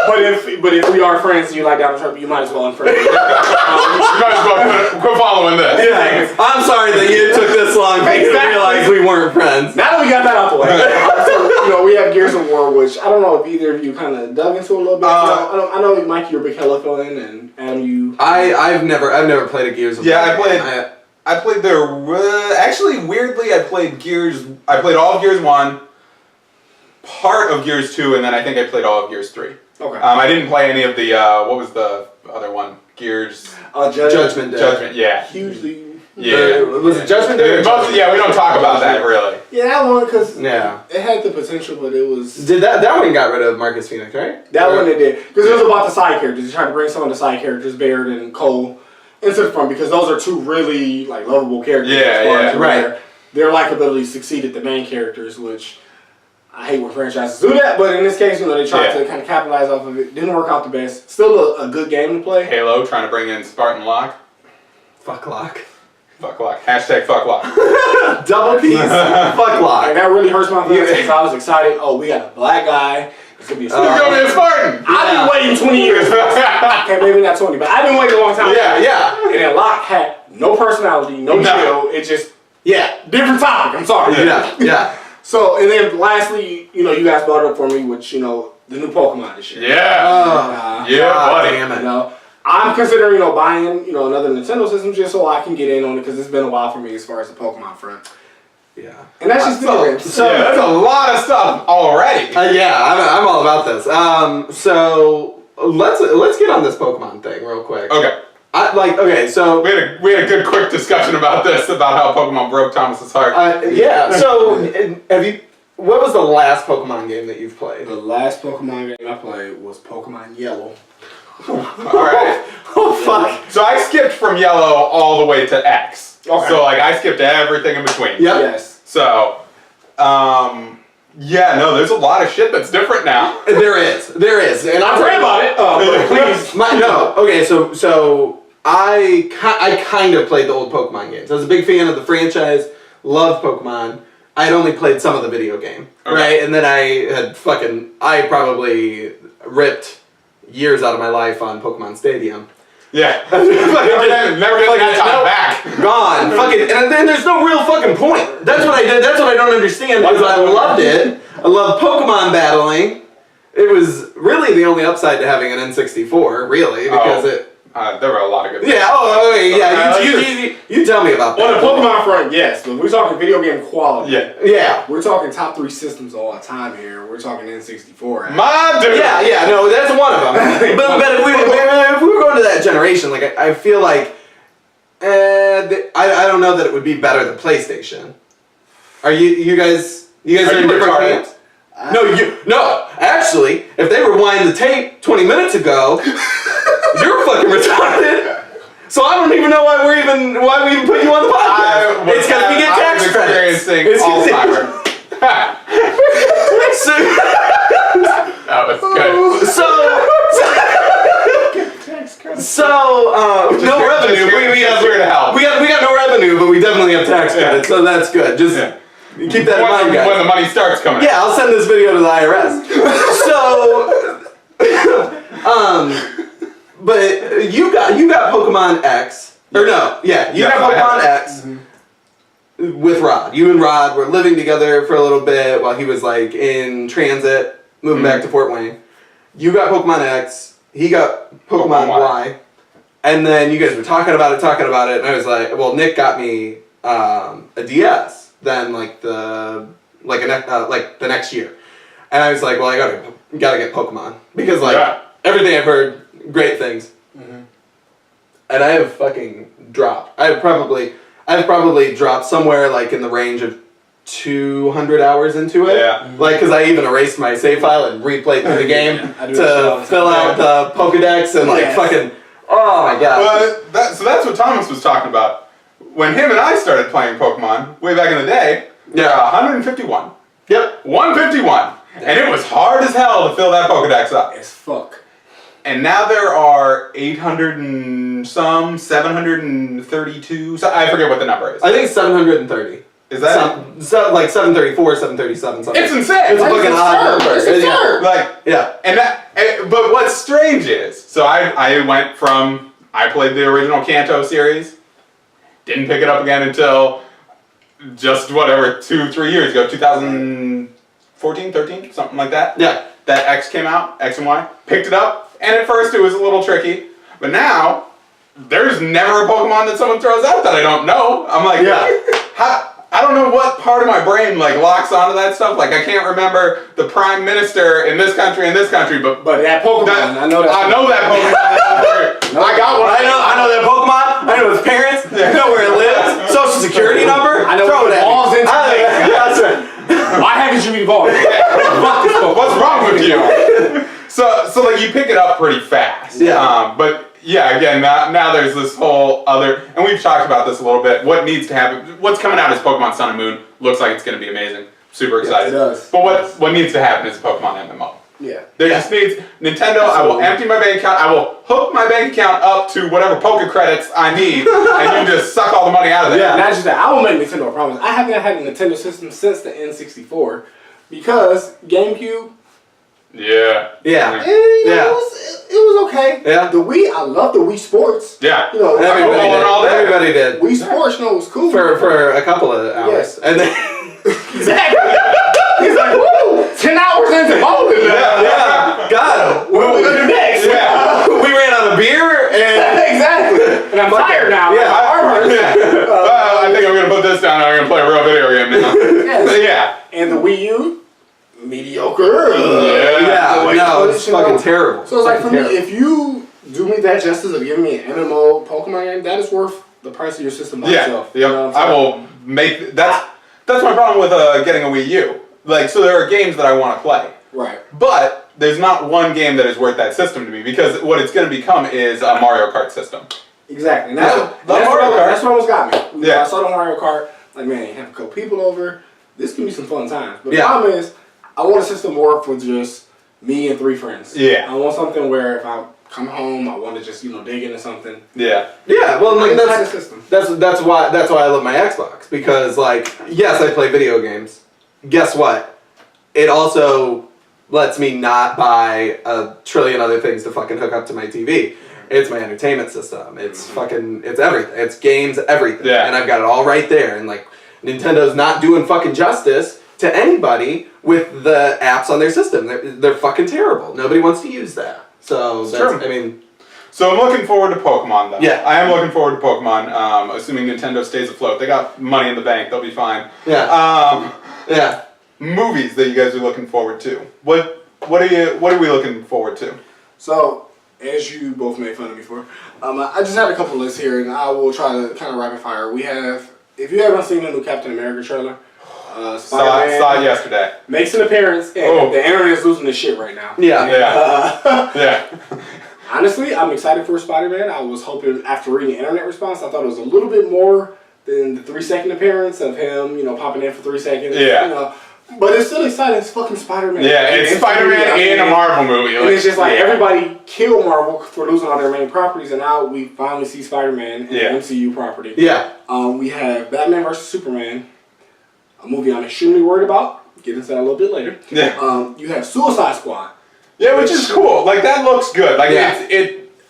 But if we are friends and you like Donald Trump, you might as well unfriend me. You might as well quit following this. Yeah. I'm sorry that you took this long to realize we weren't friends. Now that we got that out the way, so, we have Gears of War, which I don't know if either of you kind of dug into a little bit. I know, Mike, you're a big Halo fan, and Adam, you. I've never played a Gears of War. Yeah, I played the. Actually, weirdly, I played Gears. I played all of Gears 1, part of Gears 2, and then I think I played all of Gears 3. Okay. I didn't play any of the. What was the other one? Gears. Judgment Day. Judgment, yeah. Hugely. Yeah. Was it Judgment Day? We don't talk about that really. Yeah, that one because it had the potential, but it was. Did that one got rid of Marcus Phoenix, right? That one it did because it was about the side characters. They tried to bring some of the side characters, Baird and Cole, into the front because those are 2 really lovable characters. Right. Their likability succeeded the main characters, which I hate when franchises do that. But in this case, they tried to kind of capitalize off of it. Didn't work out the best. Still a good game to play. Halo trying to bring in Spartan Lock. Fuck Lock. Fuck Lock. Hashtag fuck Lock. Double P's. Fuck Lock. Like, that really hurts my feelings because I was excited. Oh, we got a black guy. It's going to be a Spartan. He's going to be a Spartan. I've been waiting 20 years. Okay, maybe not 20, but I've been waiting a long time. Yeah. And then Locke had no personality, no chill. It just, different topic. I'm sorry. Yeah. So, and then lastly, you guys brought it up for me, which, the new Pokemon this year. Yeah. Buddy. Damn it. I'm considering, buying, another Nintendo system just so I can get in on it because it's been a while for me as far as the Pokemon front. Yeah. And that's just video games. That's a lot of stuff already. I'm all about this. So let's get on this Pokemon thing real quick. Okay. So we had a good quick discussion about this, about how Pokemon broke Thomas's heart. So what was the last Pokemon game that you've played? The last Pokemon game I played was Pokemon Yellow. Alright. Oh fuck? So I skipped from yellow all the way to X. Okay. So like I skipped everything in between. Yep. Yes. So, yeah, no, there's a lot of shit that's different now. There is, and I've read about it. But please. Okay, so I kind of played the old Pokemon games. I was a big fan of the franchise, loved Pokemon. I had only played some of the video game, right? And then I probably ripped years out of my life on Pokemon Stadium. Yeah. Never get that time back. Gone. And then there's no real fucking point. That's what I did. That's what I don't understand. Is I loved it. I loved Pokemon battling. It was really the only upside to having an N64, really, because there were a lot of good things. Yeah, you tell me about that. On the Pokemon front, yes. But we're talking video game quality. Yeah. We're talking top 3 systems all the time here. We're talking N64. My dude. Yeah, no, that's one of them. but if we were going to that generation, like I feel like I don't know that it would be better than PlayStation. Are you guys are in different camps? No, actually, if they rewind the tape 20 minutes ago, you're fucking retarded. So I don't even know why we even put you on the podcast. It's because we get tax credits. Experiencing Alzheimer's. That was good. So no revenue. We got no revenue, but we definitely have tax credits. So that's good. Just keep that in mind, guys. When the money starts coming. Yeah, I'll send this video to the IRS. But you got Pokemon X, or no? Yeah, you got Pokemon X with Rod. You and Rod were living together for a little bit while he was like in transit, moving back to Fort Wayne. You got Pokemon X. He got Pokemon Y. And then you guys were talking about it, and I was like, well, Nick got me a DS. Then the next year, and I was like, well, I gotta get Pokemon because everything I've heard, great things, and I have fucking dropped. I've probably dropped somewhere like in the range of 200 hours into it. Yeah. Like, because I even erased my save file and replayed through the game to fill out the Pokedex and fucking. Oh my god. Well, so that's what Thomas was talking about. When him and I started playing Pokemon way back in the day, there were 151. Yep. 151. And it was hard as hell to fill that Pokedex up. As fuck. And now there are 800 and some, 732. So I forget what the number is. I think 730. Is that like 734, 737, something. It's insane. It's a fucking odd number. It's absurd. But what's strange is, so I played the original Kanto series. Didn't pick it up again until just 2-3 years ago, 2014, 13, something like that. Yeah. That X came out, X and Y. Picked it up, and at first it was a little tricky, but now there's never a Pokemon that someone throws out that I don't know. I'm like, I don't know what part of my brain locks onto that stuff. Like I can't remember the Prime Minister in this country, but that Pokemon, I know that. I know that Pokemon. I got one. I know that Pokemon. I know his parents. I know where it lives. Social security number. I know Throw what it it evolves into. That's right. Why haven't you evolved? Fuck this Pokemon. What's wrong with you? So you pick it up pretty fast. Yeah. But yeah, again, now there's this whole other, and we've talked about this a little bit. What needs to happen? What's coming out is Pokemon Sun and Moon. Looks like it's going to be amazing. Super excited. Yes, it does. But what needs to happen is a Pokemon MMO. Yeah. There just needs Nintendo. Absolutely. I will empty my bank account. I will hook my bank account up to whatever Poke credits I need, and you just suck all the money out of it. Yeah. Not just that. I will make Nintendo a promise. I haven't had a Nintendo system since the N64 because GameCube. Yeah. Yeah. It was okay. Yeah. The Wii, I love the Wii Sports. Yeah. Everybody did. Wii Sports, was cool. For a couple of hours. Yes. And then exactly. He's like, woo! 10 hours into bowling. Yeah. God. What are we gonna do next? Yeah. We ran out of beer and exactly. And I'm tired now. Yeah. I think I'm gonna put this down. I'm gonna play a real video game now. Yes. Yeah. And the Wii U, mediocre. No, it's fucking terrible. So it's like for me, if you do me that justice of giving me an MMO Pokemon game, that is worth the price of your system by itself. Yeah. You know I will make that's my problem with getting a Wii U. So there are games that I want to play. Right. But there's not one game that is worth that system to me, because what it's going to become is a Mario Kart system. Exactly. And that's what almost got me. Yeah. I saw the Mario Kart, like, man, you have a couple people over. This can be some fun times. But the Yeah. problem is, I want a system to work for just me and 3 friends. Yeah. I want something where if I come home, I want to just, dig into something. Yeah. Yeah, well, like Inside the system. that's why I love my Xbox, because like, yes, I play video games. Guess what? It also lets me not buy a trillion other things to fucking hook up to my TV. It's my entertainment system. It's fucking, it's everything. It's games, everything. Yeah. And I've got it all right there. And like, Nintendo's not doing fucking justice to anybody with the apps on their system. They're fucking terrible. Nobody wants to use that. So that's, true. I mean, So I'm looking forward to Pokemon, though. Yeah. I am looking forward to Pokemon, assuming Nintendo stays afloat. They got money in the bank. They'll be fine. yeah, yeah. Movies that you guys are looking forward to. What are we looking forward to? So, as you both made fun of me for, I just had a couple lists here, and I will try to kind of rapid fire. We have, if you haven't seen the new Captain America trailer, Spider-Man Saw it yesterday. makes an appearance, and the internet is losing this shit right now. Yeah. Yeah. Yeah. Honestly, I'm excited for Spider-Man. I was hoping, after reading the internet response, I thought it was a little bit more than the 3-second appearance of him, popping in for 3 seconds. Yeah. But it's still exciting. It's fucking Spider-Man. Yeah, it's Spider-Man in a Marvel movie. And it's just like everybody killed Marvel for losing all their main properties, and now we finally see Spider-Man in an MCU property. Yeah. We have Batman vs. Superman, a movie I'm extremely worried about. Get into that a little bit later. Yeah. You have Suicide Squad. Yeah, which is cool. Like, that looks good. Like, Yeah.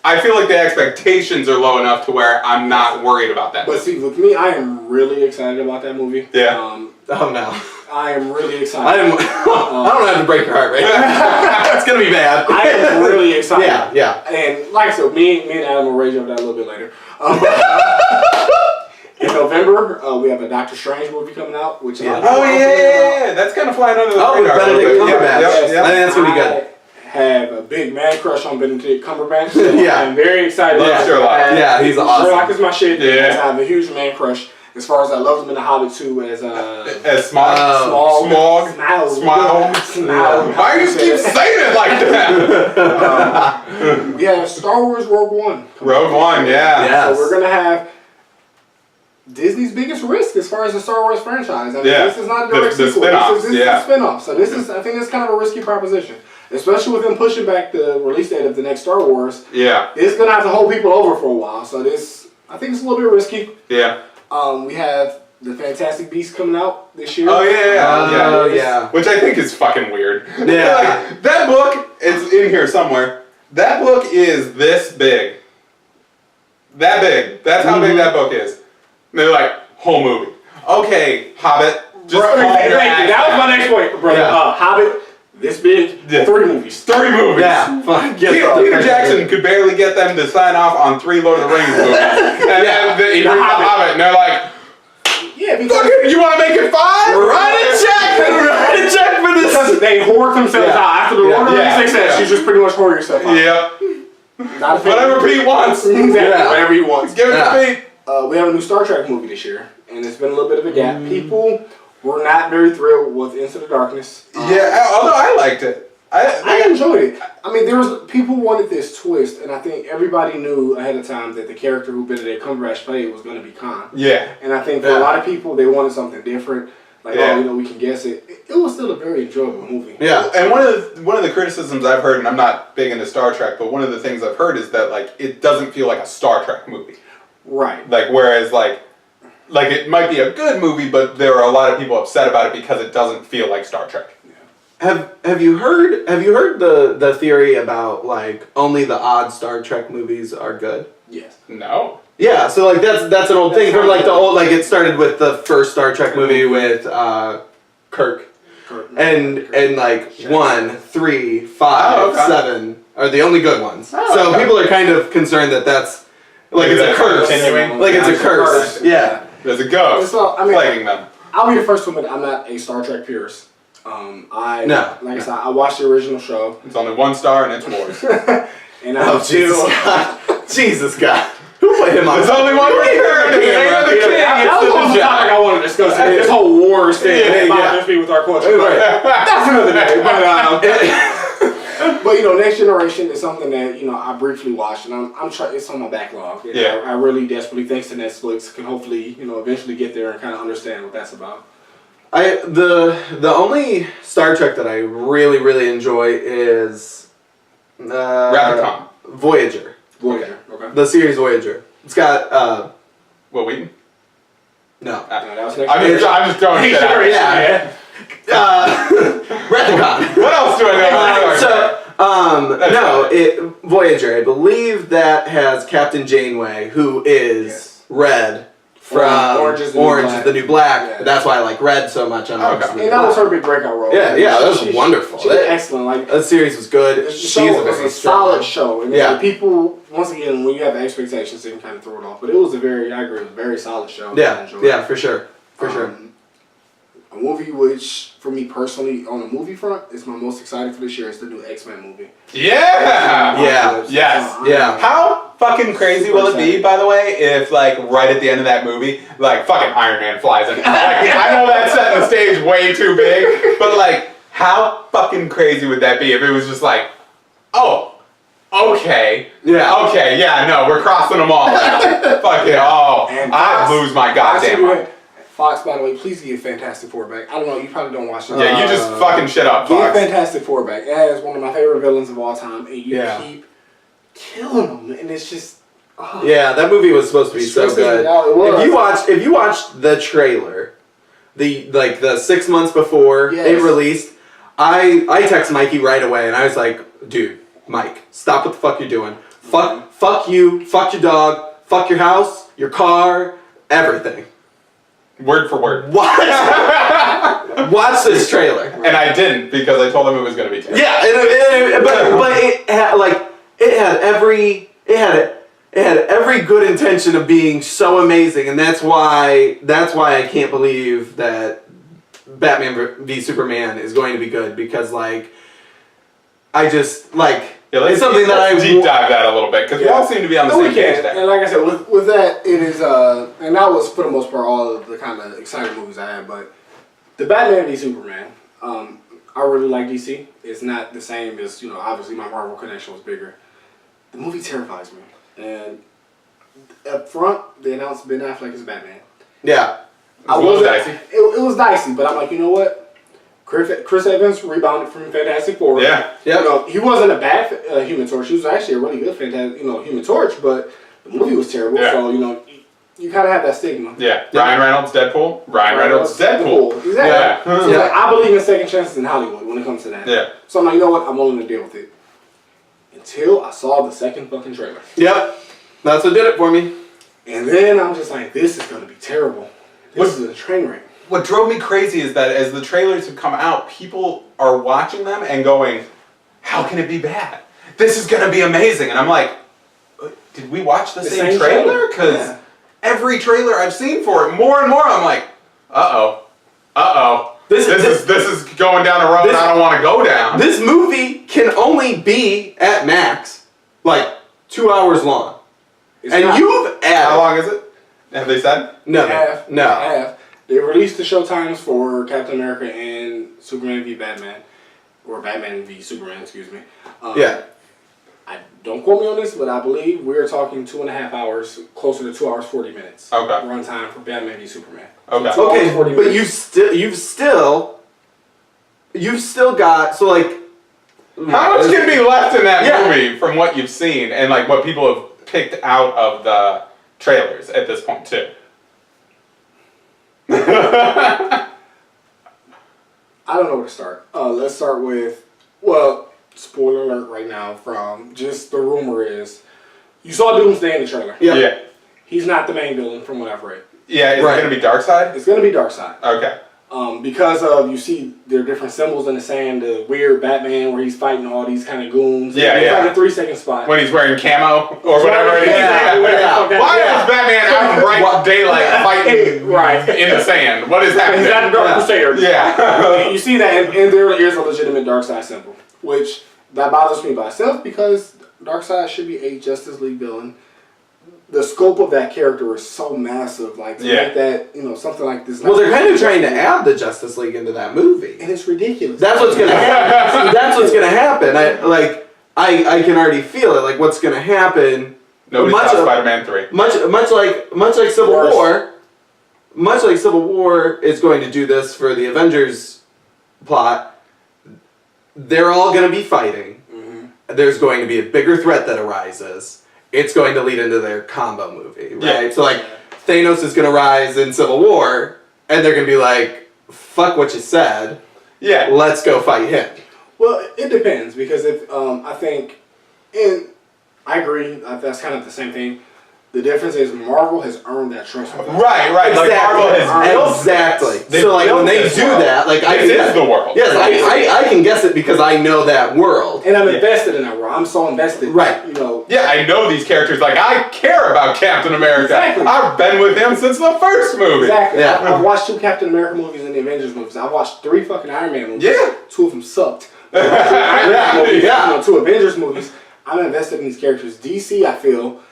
I feel like the expectations are low enough to where I'm not worried about that. But see, with me, I am really excited about that movie. Yeah. Oh no. I am really excited. I don't have to break your heart, right? It's gonna be bad. I am really excited. Yeah, yeah. And like I said, me and Adam will rage over that a little bit later. In November, we have a Doctor Strange movie coming out, which yeah. That's kind of flying under the Oh, with radar. a little Benedict bit. Cumberbatch. Yep, I think that's gonna be good. I have a big man crush on Benedict Cumberbatch. So Yeah. I'm very excited. Love Sherlock. Yeah, he's awesome. Sherlock is my shit. Yeah. I have a huge man crush. As far as I loved him in The Hobbit too, as As Smog. Smaug. Why do you keep saying it like that? Yeah, Star Wars Rogue One. Rogue One, yeah. Yeah. So we're gonna have Disney's biggest risk as far as the Star Wars franchise. I mean, this is not a direct The sequel. spin-offs, This is a spin-off. So I think it's kind of a risky proposition. Especially with them pushing back the release date of the next Star Wars. Yeah. It's gonna have to hold people over for a while. So I think it's a little bit risky. Yeah. We have the Fantastic Beasts coming out this year. Oh, yeah. Oh, yeah. Which I think is fucking weird. Yeah. Like, that book, it's in here somewhere. That book is this big. That big. That's how big that book is. And they're like, whole movie. Okay, Hobbit. Just calm your ass that was down. my next point, brother. Yeah. Hobbit, this big, Yeah. 3 movies. 3 movies. Yeah. Fuck. Peter Jackson could barely get them to sign off on 3 Lord of the Rings movies. And then he brings the Hobbit, and they're like, Yeah, because fuck it, you want to make it 5? Write a check! Write a check for this! because they whored themselves out. After the Lord of the Rings success, you just pretty much whore yourself out. Yep. Not a fan. Whatever Pete wants. Exactly, Yeah. whatever he wants. Give it to Pete. We have a new Star Trek movie this year, and it's been a little bit of a gap. People were not very thrilled with Into the Darkness. Yeah, although I liked it. I enjoyed it. I mean, people wanted this twist, and I think everybody knew ahead of time that the character who Benedict Cumberbatch played was going to be Khan. Yeah. And I think for a lot of people, they wanted something different. Like, we can guess it. It was still a very enjoyable movie. Yeah. And one of the criticisms I've heard, and I'm not big into Star Trek, but one of the things I've heard is that like it doesn't feel like a Star Trek movie. Right. Like whereas like it might be a good movie, but there are a lot of people upset about it because it doesn't feel like Star Trek. Have you heard the theory about like only the odd Star Trek movies are good? Yes. No. Yeah, so like that's an old thing from like the old, like it started with the first Star Trek movie with Kirk. And like 1, 3, 5, 7 are the only good ones. So people are kind of concerned that that's like it's a curse. Continuing? Like it's a curse. Yeah. There's a ghost plaguing them. I'll be the first to admit I'm not a Star Trek purist. Like I said, I watched the original show. It's only 1 star and it's Wars. And I'm still Jesus God. Who put him on? There's only one character. That was one topic I wanted to discuss. This whole wars thing. It bothers me with our culture. That's another day. But But you know, Next Generation is something that I briefly watched, and I'm trying. It's on my backlog. Yeah. I really desperately, thanks to Netflix, can hopefully eventually get there and kind of understand what that's about. The only Star Trek that I really really enjoy is Rapid Voyager. Voyager. Okay. The series Voyager. It's got Will Wheaton? no. No, that was Next I'm just throwing shit out. Yeah. Retcon. What else do I know? Voyager. I believe that has Captain Janeway, who is Red from Orange is the New Black. Yeah. That's why I like Red so much. On Orange is the New And that Black. was her big breakout role. Yeah, that was wonderful. She did excellent. Like that series was good. the show was a solid show. And Yeah. people, once again, when you have expectations, they can kind of throw it off. But it was I agree, it was a very solid show. I enjoyed it. For sure. A movie which, for me personally, on the movie front, is my most exciting for this year is the new X-Men movie. Yeah! Yeah. Yes. How fucking crazy will it be, by the way, if, like, right at the end of that movie, like, fucking Iron Man flies in. Like, I know that's setting the stage way too big, but, like, how fucking crazy would that be if it was just like, oh, okay. Yeah. Okay, yeah, no, we're crossing them all now. Fuck it. Oh, And I'd lose my goddamn mind. Fox, by the way, please give Fantastic Four back. I don't know, you probably don't watch it. Yeah, you just fucking shit up, Give Fox. Fantastic Four back. It has one of my favorite villains of all time, and you Yeah. keep killing them, and it's just. Oh. Yeah, that movie was supposed to be so good. If you watched the trailer, the 6 months before it released, I text Mikey right away, and I was like, dude, Mike, stop what the fuck you're doing. Fuck you, fuck your dog, fuck your house, your car, everything. Word for word. Watch this trailer. And I didn't because I told him it was going to be terrible. Yeah, but it had every good intention of being so amazing, and that's why I can't believe that Batman v Superman is going to be good, because I just it's something that I deep dive that a little bit, because we all seem to be on the same page there. And like I said, with that, it is and that was for the most part all of the kind of exciting movies I had. But the Batman v Superman, I really like DC. It's not the same as obviously my Marvel connection was bigger. The movie terrifies me, and up front they announced Ben Affleck as Batman. Yeah, It was dicey. It was dicey, but I'm like, you know what? Chris Evans rebounded from Fantastic Four. Yeah. He wasn't a bad Human Torch. He was actually a really good Human Torch, but the movie was terrible. Yeah. So you kind of have that stigma. Yeah. Ryan Reynolds, Deadpool. Ryan Reynolds, Deadpool. Exactly. Yeah. So I believe in second chances in Hollywood when it comes to that. Yeah. So I'm like, you know what? I'm willing to deal with it. Until I saw the second fucking trailer. Yep. That's what did it for me. And then I'm just like, this is gonna be terrible. This is a train wreck. What drove me crazy is that as the trailers have come out, people are watching them and going, how can it be bad? This is going to be amazing. And I'm like, did we watch the same trailer? Because every trailer I've seen for it, more and more, I'm like, uh-oh. This is going down a road I don't want to go down. This movie can only be, at max, 2 hours long. You've added... How long is it? Have they said? No. Half. They released the showtimes for Captain America and Superman v Batman, or Batman v Superman, excuse me. I don't quote me on this, but I believe we're talking 2.5 hours, closer to 2 hours 40 minutes. Okay. Runtime for Batman v Superman. Okay. So But you've still got how much can be left in that movie from what you've seen and what people have picked out of the trailers at this point too? I don't know where to start. Let's start with, spoiler alert right now from just the rumor is, you saw Doomsday in the trailer. Yeah. He's not the main villain from what I've read. Yeah, is it going to be Darkseid? It's going to be Darkseid. Okay. Because of, you see there are different symbols in the sand, the weird Batman where he's fighting all these kind of goons. Yeah, it's like a 3-second spot. When he's wearing camo or whatever. Why is Batman out in bright daylight fighting in the sand? What is happening? He's not the Dark Crusader. Yeah. You see that, and there is a legitimate Darkseid symbol, which that bothers me by itself because Darkseid should be a Justice League villain. the scope of that character is so massive. Like to make that, something like this. Well, they're kind of trying to add the Justice League into that movie, and it's ridiculous. That's what's gonna happen. That's what's gonna happen. I can already feel it. Like what's gonna happen. Nobody saw Spider-Man 3. Much like Civil War. Much like Civil War is going to do this for the Avengers plot. They're all going to be fighting. Mm-hmm. There's going to be a bigger threat that arises. It's going to lead into their combo movie, right? Yeah. So Thanos is going to rise in Civil War, and they're going to be like, "Fuck what you said. Yeah, let's go fight him." Well, it depends because if I think, and I agree, that's kind of the same thing. The difference is Marvel has earned that trust. Right. Exactly. Like Marvel has exactly. So when they do that, this is the world. Yes, I can guess it because I know that world, and I'm invested in that world. I'm so invested. Right. Yeah, I know these characters. Like I care about Captain America. Exactly. I've been with him since the first movie. Exactly. Yeah. I've watched 2 Captain America movies and the Avengers movies. I've watched 3 fucking Iron Man movies. Yeah. 2 of them sucked. Iron Man movies, Yeah. 2 Avengers movies. I'm invested in these characters. DC, I feel.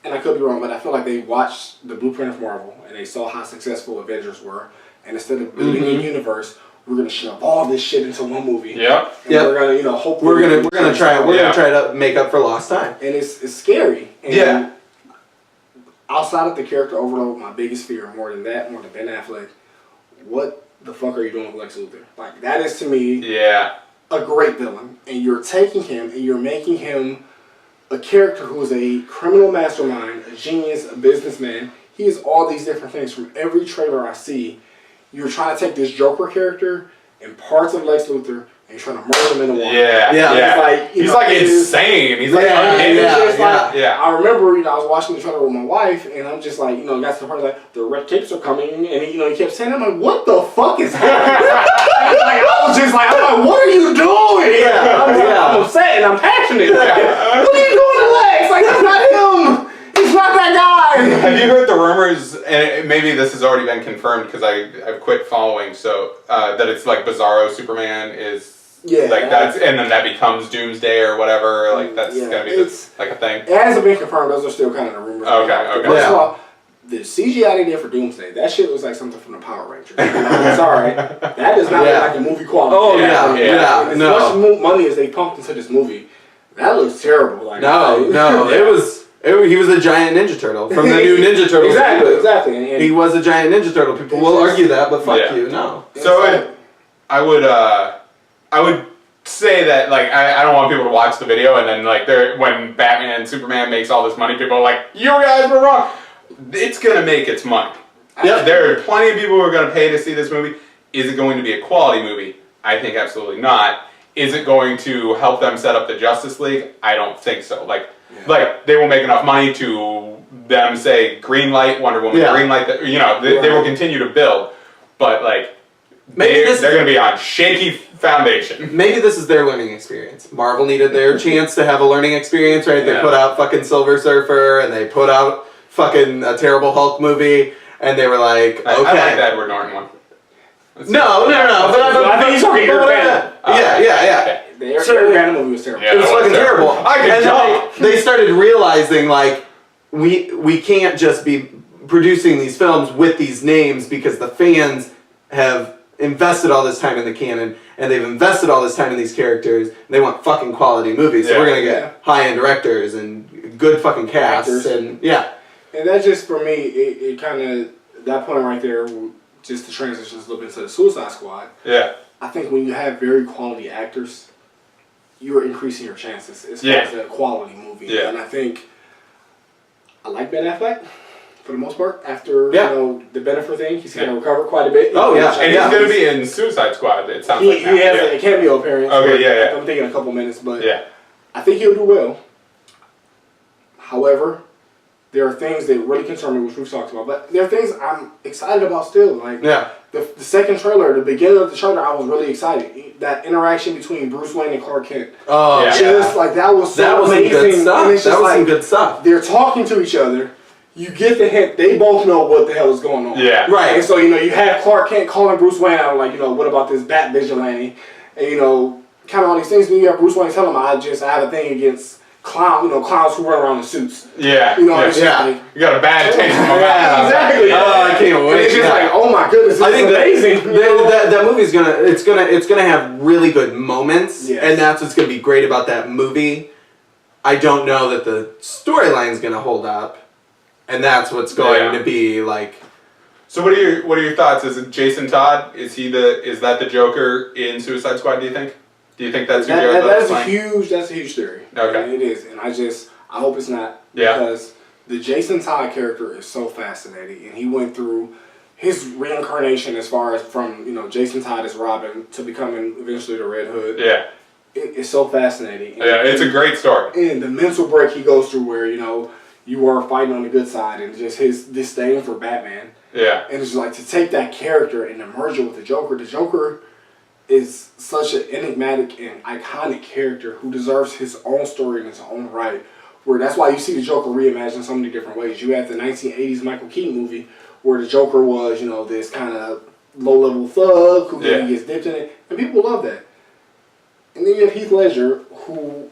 And I could be wrong, but I feel like they watched the blueprint of Marvel and they saw how successful Avengers were. And instead of building a universe, we're gonna shove all this shit into one movie. Yeah. And we're gonna, hopefully we're gonna try to make up for lost time. And it's scary. And outside of the character overload, my biggest fear, more than Ben Affleck, what the fuck are you doing with Lex Luthor? Like that is to me a great villain. And you're taking him and you're making him a character who is a criminal mastermind, a genius, a businessman. He is all these different things. From every trailer I see, you're trying to take this Joker character and parts of Lex Luthor and you're trying to merge them into one. Yeah. He's like insane. He's like unhinged. I remember, I was watching the trailer with my wife, and I'm just like, got to the part like the red tapes are coming, and he kept saying, I'm like, what the fuck is happening? I was just like, what are you doing? I'm upset and I'm passionate. What are you doing to Lex? Like that's not him. He's not that guy. Have you heard the rumors? And maybe this has already been confirmed because I've quit following. So that it's like Bizarro Superman is. Yeah, that's and then that becomes Doomsday or whatever. Like that's gonna be like a thing. It hasn't been confirmed. Those are still kind of the rumors. Okay. First of all, the CGI they did for Doomsday, that shit was like something from the Power Rangers. I'm sorry, that does not look like a movie quality. Oh As much money as they pumped into this movie, that looks terrible. Like he was a giant Ninja Turtle from the new Ninja Turtles. Exactly. And he was a giant Ninja Turtle. People will argue that, but fuck you, no. So I would say that like I don't want people to watch the video and then like when Batman and Superman makes all this money, people are like, you guys were wrong. It's gonna make its money. Yep. There are plenty of people who are gonna pay to see this movie. Is it going to be a quality movie? I think absolutely not. Is it going to help them set up the Justice League? I don't think so. Like they will make enough money to them say green light Wonder Woman, green light. They will continue to build, but like they're going to be on shaky foundation. Maybe this is their learning experience. Marvel needed their chance to have a learning experience, right? They put out fucking Silver Surfer, and they put out fucking a terrible Hulk movie, and they were like, okay. I like the Edward Norton one. No. But I think he's talking Eric Bana. Yeah. The Eric Bana movie was terrible. It was fucking terrible. And they started realizing, like, we can't just be producing these films with these names because the fans have invested all this time in the canon and they've invested all this time in these characters. And they want fucking quality movies, so we're gonna get high-end directors and good fucking casts and And that's just for me. It kind of that point right there. Just to transition a little bit into the Suicide Squad. Yeah. I think when you have very quality actors, you're increasing your chances as far as a quality movie. Yeah. And I think I like Ben Affleck. For the most part, after the Bennifer thing, he's kind of recovered quite a bit. And he's going to be in Suicide Squad. It sounds like he has a cameo appearance. Okay, I'm thinking a couple minutes, but I think he'll do well. However, there are things that really concern me, which we've talked about, but there are things I'm excited about still. Like the second trailer, the beginning of the trailer, I was really excited. That interaction between Bruce Wayne and Clark Kent. Like that was so amazing. Good stuff. That was some good stuff. They're talking to each other. You get the hint. They both know what the hell is going on. Yeah. Right. And so, you have Clark Kent calling Bruce Wayne out, like, what about this Bat vigilante? And, kind of all these things. Then you have Bruce Wayne telling him, I have a thing against clowns who run around in suits. Yeah. You know, yeah. it's just like, You got a bad taste in my mouth. exactly. Oh, I can't And wait. it's just like, oh my goodness, this is amazing. That movie's gonna have really good moments, Yes. and that's what's gonna be great about that movie. I don't know that the storyline's gonna hold up, and that's what's going to be like. So what are your thoughts? Is it Jason Todd? Is that the Joker in Suicide Squad? Do you think? Do you think that's who Jared Leto's playing? That's a huge theory. Okay. And it is, and I hope it's not. Yeah. Because the Jason Todd character is so fascinating, and he went through his reincarnation as far as from Jason Todd as Robin to becoming eventually the Red Hood. Yeah. It's so fascinating. Yeah, it's a great story. And the mental break he goes through, where you are fighting on the good side, and just his disdain for Batman. Yeah. And it's just like to take that character and to merge it with the Joker. The Joker is such an enigmatic and iconic character who deserves his own story in his own right. Where that's why you see the Joker reimagined so many different ways. You had the 1980s Michael Keaton movie where the Joker was, this kind of low-level thug who then gets dipped in it, and people love that. And then you have Heath Ledger who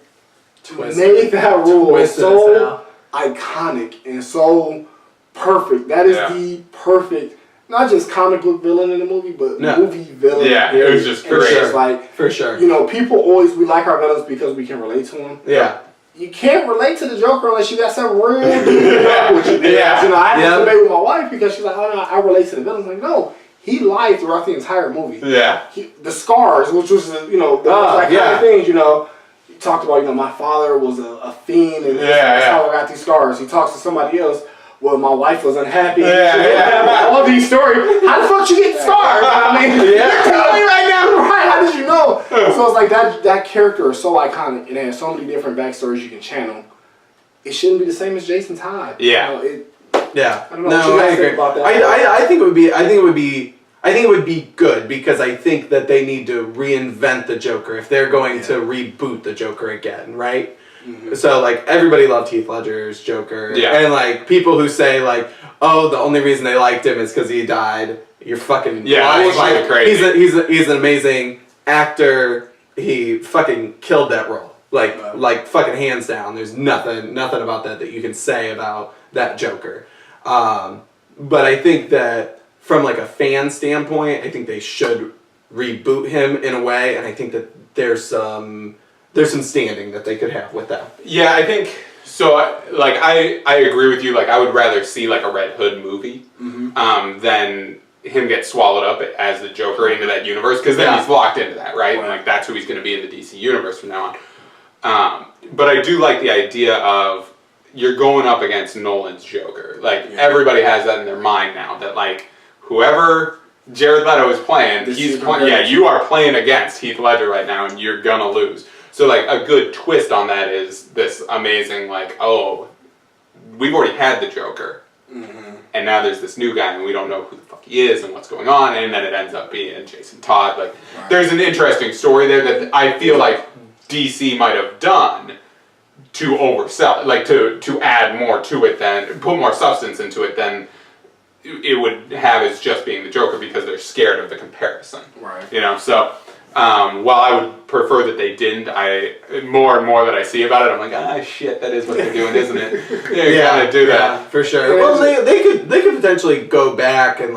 made that role so iconic and so perfect. That is the perfect. Not just comic book villain in the movie, but movie villain. Yeah, it was just great. Just like, for sure. People we like our villains because we can relate to them. Yeah. You can't relate to the Joker unless you got some real deep with you. Yeah. I had this debate with my wife because she's like, oh no, I relate to the villain. I'm like, no, he lied throughout the entire movie. Yeah. The scars, which was the most iconic things. He talked about my father was a fiend and that's how I got these scars. He talks to somebody else. Well, my wife was unhappy. All these stories. How the fuck you get scars? I mean, you're telling me right now, right? How did you know? So it's like that character is so iconic and it has so many different backstories you can channel. It shouldn't be the same as Jason Todd. Yeah. I don't know what you guys think about that. I think it would be good because I think that they need to reinvent the Joker if they're going to reboot the Joker again, right? Mm-hmm. So everybody loved Heath Ledger's Joker, and people who say oh, the only reason they liked him is because he died. You're fucking lying. Crazy. He's an amazing actor. He fucking killed that role, fucking hands down. There's nothing about that you can say about that Joker. But I think that from a fan standpoint, I think they should reboot him in a way, and I think that there's some standing that they could have with that. Yeah, I think so. I agree with you. I would rather see a Red Hood movie than him get swallowed up as the Joker into that universe, because then he's locked into that, right? And that's who he's going to be in the DC universe from now on. But I do like the idea of you're going up against Nolan's Joker. Everybody has that in their mind now that whoever Jared Leto is playing, you are playing against Heath Ledger right now, and you're gonna lose. So a good twist on that is this amazing oh, we've already had the Joker, and now there's this new guy, and we don't know who the fuck he is and what's going on, and then it ends up being Jason Todd. There's an interesting story there that I feel DC might have done to oversell it, to add more to it than put more substance into it than it would have as just being the Joker, because they're scared of the comparison. Right. So. While I would prefer that they didn't, more and more that I see about it, I'm like, shit, that is what they're doing, isn't it? Gotta do that for sure. Well, they could potentially go back and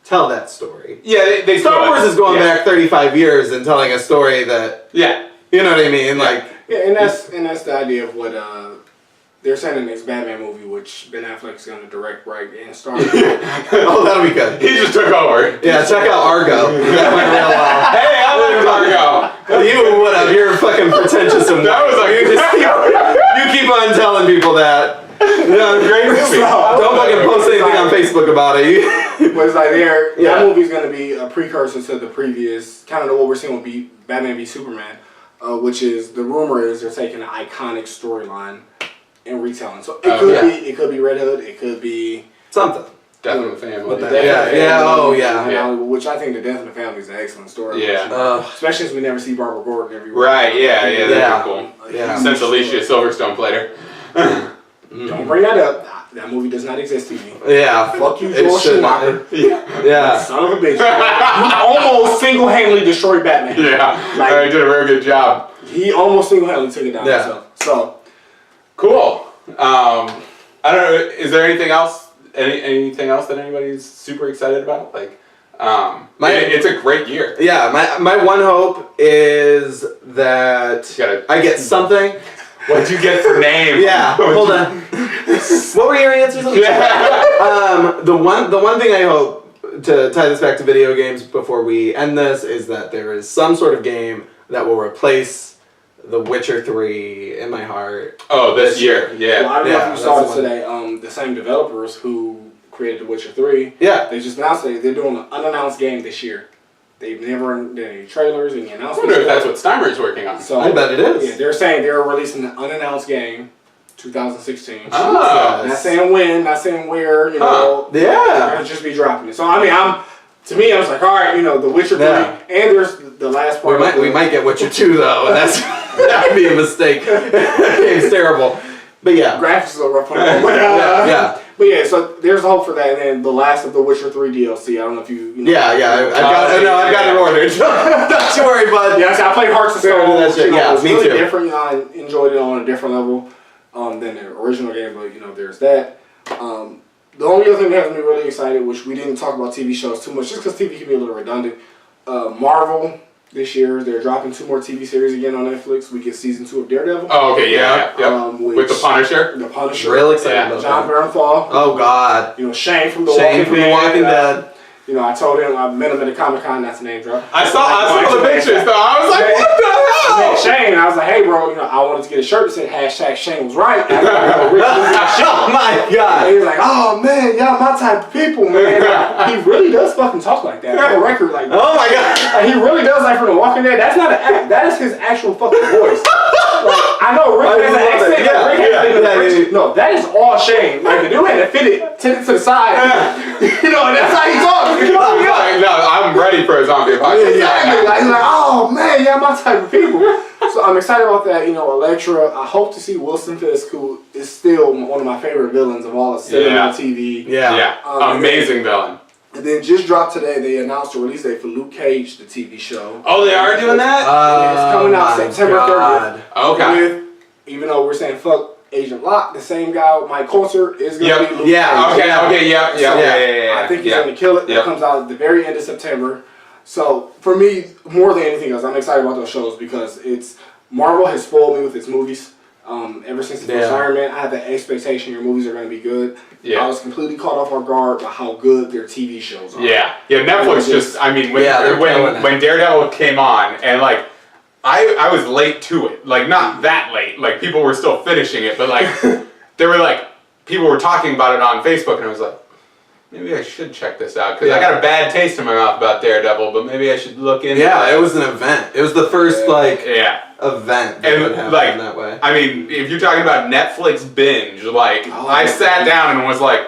tell that story. Yeah, they Star Wars is going back 35 years and telling a story that you know what I mean, and that's the idea of what they're saying the next Batman movie, which Ben Affleck's going to direct, and star. Oh, that'll be good. He just took over. Yeah, check out Argo. That went real well. Hey, I love Argo. You would have. You're fucking pretentious and that was you keep on telling people that. Great movie. Don't fucking post anything on Facebook about it. But it's that movie's going to be a precursor to the previous, kind of what we're seeing will be Batman v Superman, which is, the rumor is they're taking an iconic storyline and retelling. So it could be Red Hood, it could be something. Death in the Family. Which I think the Death in the Family is an excellent story. Yeah. Especially since we never see Barbara Gordon everywhere. Right, that'd be cool. Since Alicia Silverstone played her. Don't bring that up. That movie does not exist to me. Yeah. Fuck you, Joel Schumacher. Yeah. Son of a bitch. You almost single-handedly destroyed Batman. Yeah. He did a very good job. He almost single-handedly took it down himself. So, Cool. I don't know. Is there anything else? Anything else that anybody's super excited about? Like, it's a great year. Yeah, my one hope is that I get something. What'd you get for name? Yeah, hold on. What were your answers? The one thing I hope, to tie this back to video games before we end this, is that there is some sort of game that will replace The Witcher 3 in my heart. Oh, this year. Yeah. Well, I don't know if you saw it today. The same developers who created The Witcher 3. Yeah. They just announced that they're doing an unannounced game this year. They've never done any trailers, any announcements. I wonder if that's what Steimer's working on. So, I bet it is. Yeah, they're saying they're releasing an unannounced game, 2016. Oh. Not saying when, not saying where, you know. Yeah. They're going to just be dropping it. So, I mean, to me, I was like, all right, you know, The Witcher 3. Yeah. And there's the last part. We might get Witcher 2 though, and that would be a mistake. It's terrible. But yeah. Graphics are rough. Yeah. But yeah, so there's hope for that, and then the last of the Witcher 3 DLC. I don't know if you know. Yeah, I've got it ordered. Don't you worry, bud. Yeah, I played Hearts of Stone. That shit. Yeah, it was me really too. different. You know, I enjoyed it on a different level than the original game, but you know, there's that. The only other thing that has me really excited, which we didn't talk about TV shows too much, just because TV can be a little redundant. Marvel this year, they're dropping 2 more TV series again on Netflix. We get season 2 of Daredevil. Oh, okay, yeah. With the Punisher. The Punisher. Real excited about John that. Bernthal. Oh God. You know, Shane from The Walking Dead. You know, I told him I met him at a Comic-Con. That's the name drop. I saw the pictures though. I was like, what the I hell? met Shane. I was like, hey, bro. You know, I wanted to get a shirt that said #Shane was right. And Oh my God. he was like, oh man, y'all my type of people, man. Like, he really does fucking talk like that. For the record, like, Oh my God. like, he really does, like, from The Walking Dead. That's not an act. That is his actual fucking voice. Like, I know Rick has an accent. Yeah, Rick has no, that is all Shane. Like, the dude had to fit it to the side. You know, and that's how he talks. You know, No, I'm ready for a zombie apocalypse. exactly. Like, he's like, oh man, yeah, my type of people. So I'm excited about that. You know, Elektra. I hope to see Wilson Fisk, who is still one of my favorite villains of all of cinema, TV. Yeah. Amazing villain. And then just dropped today, they announced a release date for Luke Cage, the TV show. Oh, they are doing that? It's coming out September 30th. Okay. Even though we're saying fuck Agent Locke, the same guy, Mike Coulter, is going to be Luke Cage. Yeah. I think he's going to kill it. That comes out at the very end of September. So, for me, more than anything else, I'm excited about those shows because Marvel has spoiled me with its movies. Ever since the first Iron Man, I had the expectation your movies are going to be good. Yeah. I was completely caught off our guard by how good their TV shows are. Yeah. Netflix just, I mean, when Daredevil came on, and like, I was late to it. Like, not that late. Like, people were still finishing it, but like, people were talking about it on Facebook, and I was like, maybe I should check this out, because I got a bad taste in my mouth about Daredevil, but maybe I should look into it. Yeah, it was an event. It was the first, event that would happen that way. I mean, if you're talking about Netflix binge, like, I sat down and was like,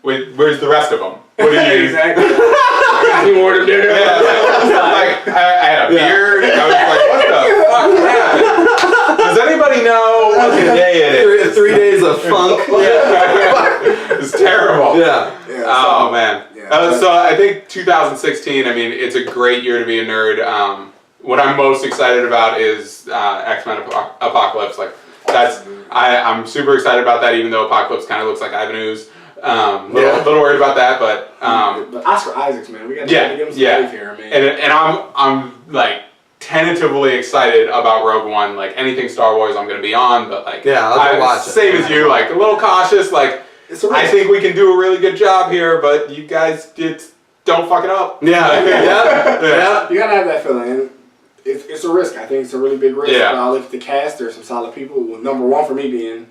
wait, where's the rest of them? What did you Exactly. You ordered Daredevil. Like, I had a beard. I was like, what the fuck happened? Does anybody know what the day it is? 3 days of funk. It's terrible. Yeah. Oh, man. So I think 2016, I mean, it's a great year to be a nerd. What I'm most excited about is X-Men Apocalypse. Like, I'm super excited about that, even though Apocalypse kind of looks like Ivan Ooze. Little worried about that, but Oscar Isaacs, man, we got to give him some faith here, man. And I'm like tentatively excited about Rogue One. Like, anything Star Wars, I'm gonna be on, but like, I'll watch it. Same as you, like, a little cautious. Like, I think we can do a really good job here, but you guys don't fuck it up. Yeah. You gotta have that feeling. It's a risk. I think it's a really big risk. Yeah. But I look at the cast. There's some solid people. Number one for me being.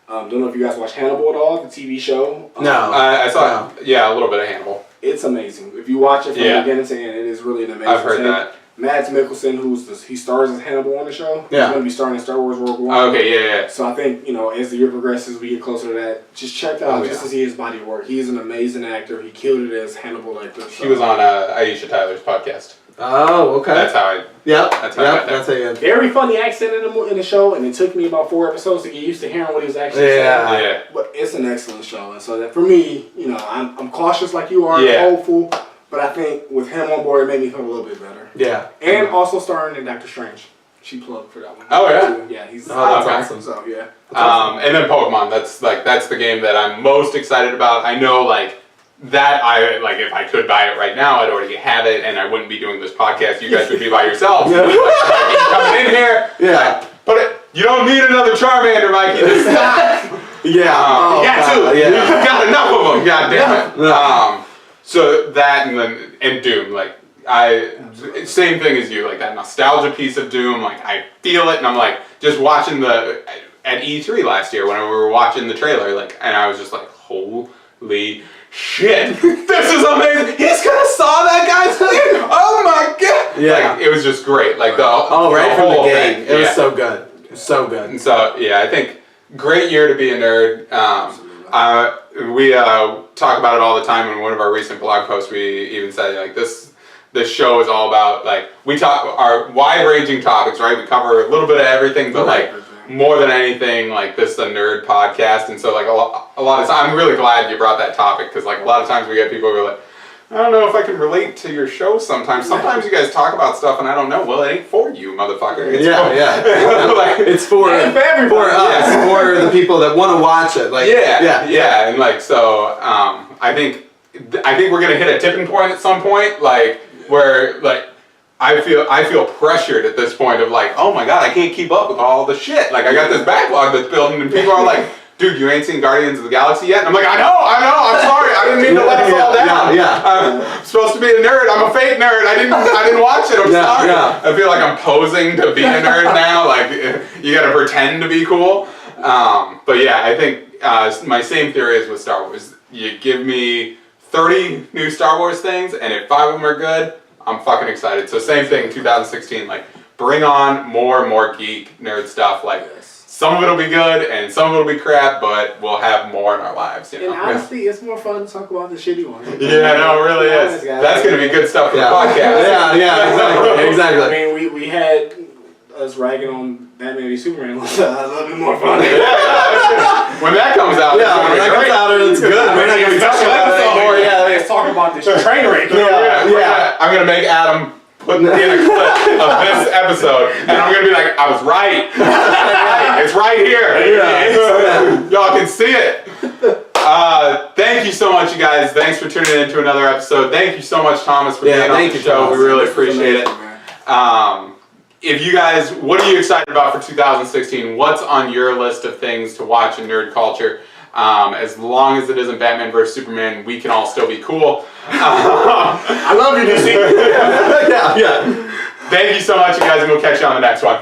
Don't know if you guys watch Hannibal at all, the TV show. No. I saw, a little bit of Hannibal. It's amazing. If you watch it from beginning to end, it is really an amazing I've heard that. Mads Mikkelsen, he stars as Hannibal on the show. He's going to be starring in Star Wars Rogue One. Okay, So I think, as the year progresses, we get closer to that. Just check out to see his body of work. He's an amazing actor. He killed it as Hannibal Lecter. He was on Aisha Tyler's podcast. Oh, okay. That's how I. That's how you. Very funny accent in the show, and it took me about 4 episodes to get used to hearing what he was actually saying. Yeah. But it's an excellent show, and so that for me, I'm cautious like you are, hopeful. But I think with him on board, it made me feel a little bit better. Yeah. And also starring in Doctor Strange. cheap plug for that one. Oh, yeah? Yeah, he's that's okay. awesome. So yeah. And then Pokemon. That's the game that I'm most excited about. I know like that if I could buy it right now, I'd already have it, and I wouldn't be doing this podcast. You guys would be by yourselves. Coming in here. Yeah. But you don't need another Charmander, Mikey. This is not. Yeah. You got two. Yeah. You've got enough of them. God damn it. Yeah. So that and Doom, like same thing as you, like that nostalgia piece of Doom. Like I feel it, and I'm like just watching at E3 last year when we were watching the trailer, like, and I was just like, holy shit, this is amazing. He's gonna saw that guy's thing. Oh my god. Yeah. Like, it was just great. Like Right from the whole game. thing. It was so good. It was so good. And so yeah, I think great year to be a nerd. We talk about it all the time. In one of our recent blog posts, we even said like this show is all about like we talk our wide-ranging topics, right? We cover a little bit of everything, but like more than anything, like this is a nerd podcast, and so like a lot of times, I'm really glad you brought that topic because like a lot of times we get people who are like, I don't know if I can relate to your show sometimes. Sometimes you guys talk about stuff and I don't know. Well, it ain't for you, motherfucker. It's for, like, it's for everybody. For us, for the people that want to watch it. Like yeah, and like so, I think we're gonna hit a tipping point at some point, like where like I feel pressured at this point of like, oh my god, I can't keep up with all the shit. Like I got this backlog that's building, and people are like, dude, you ain't seen Guardians of the Galaxy yet? And I'm like, I know, I'm sorry, I didn't mean to let it fall down. I'm supposed to be a nerd, I'm a fake nerd, I didn't watch it, I'm sorry. I feel like I'm posing to be a nerd now, like, you gotta pretend to be cool. But yeah, I think my same theory is with Star Wars. You give me 30 new Star Wars things, and if 5 of them are good, I'm fucking excited. So same thing, 2016, like, bring on more and more geek, nerd stuff, like, some of it'll be good, and some of it'll be crap, but we'll have more in our lives, you know? And honestly, it's more fun to talk about the shitty ones. Yeah, no, it really is. That's going to be good stuff for the podcast. Exactly. I mean, we had us ragging on Batman v Superman a little bit more fun. When that comes out, it's good. We're not going to be talking about it anymore. Let's talk about this train wreck. I'm going to make Adam put in a clip of this episode, and I'm going to be like, I was right. It's right here. Y'all can see it. Thank you so much, you guys. Thanks for tuning in to another episode. Thank you so much, Thomas, for being on the show. We really appreciate it. If you guys, what are you excited about for 2016? What's on your list of things to watch in nerd culture? As long as it isn't Batman vs. Superman, we can all still be cool. I love you, DC. Yeah. Thank you so much, you guys, and we'll catch you on the next one.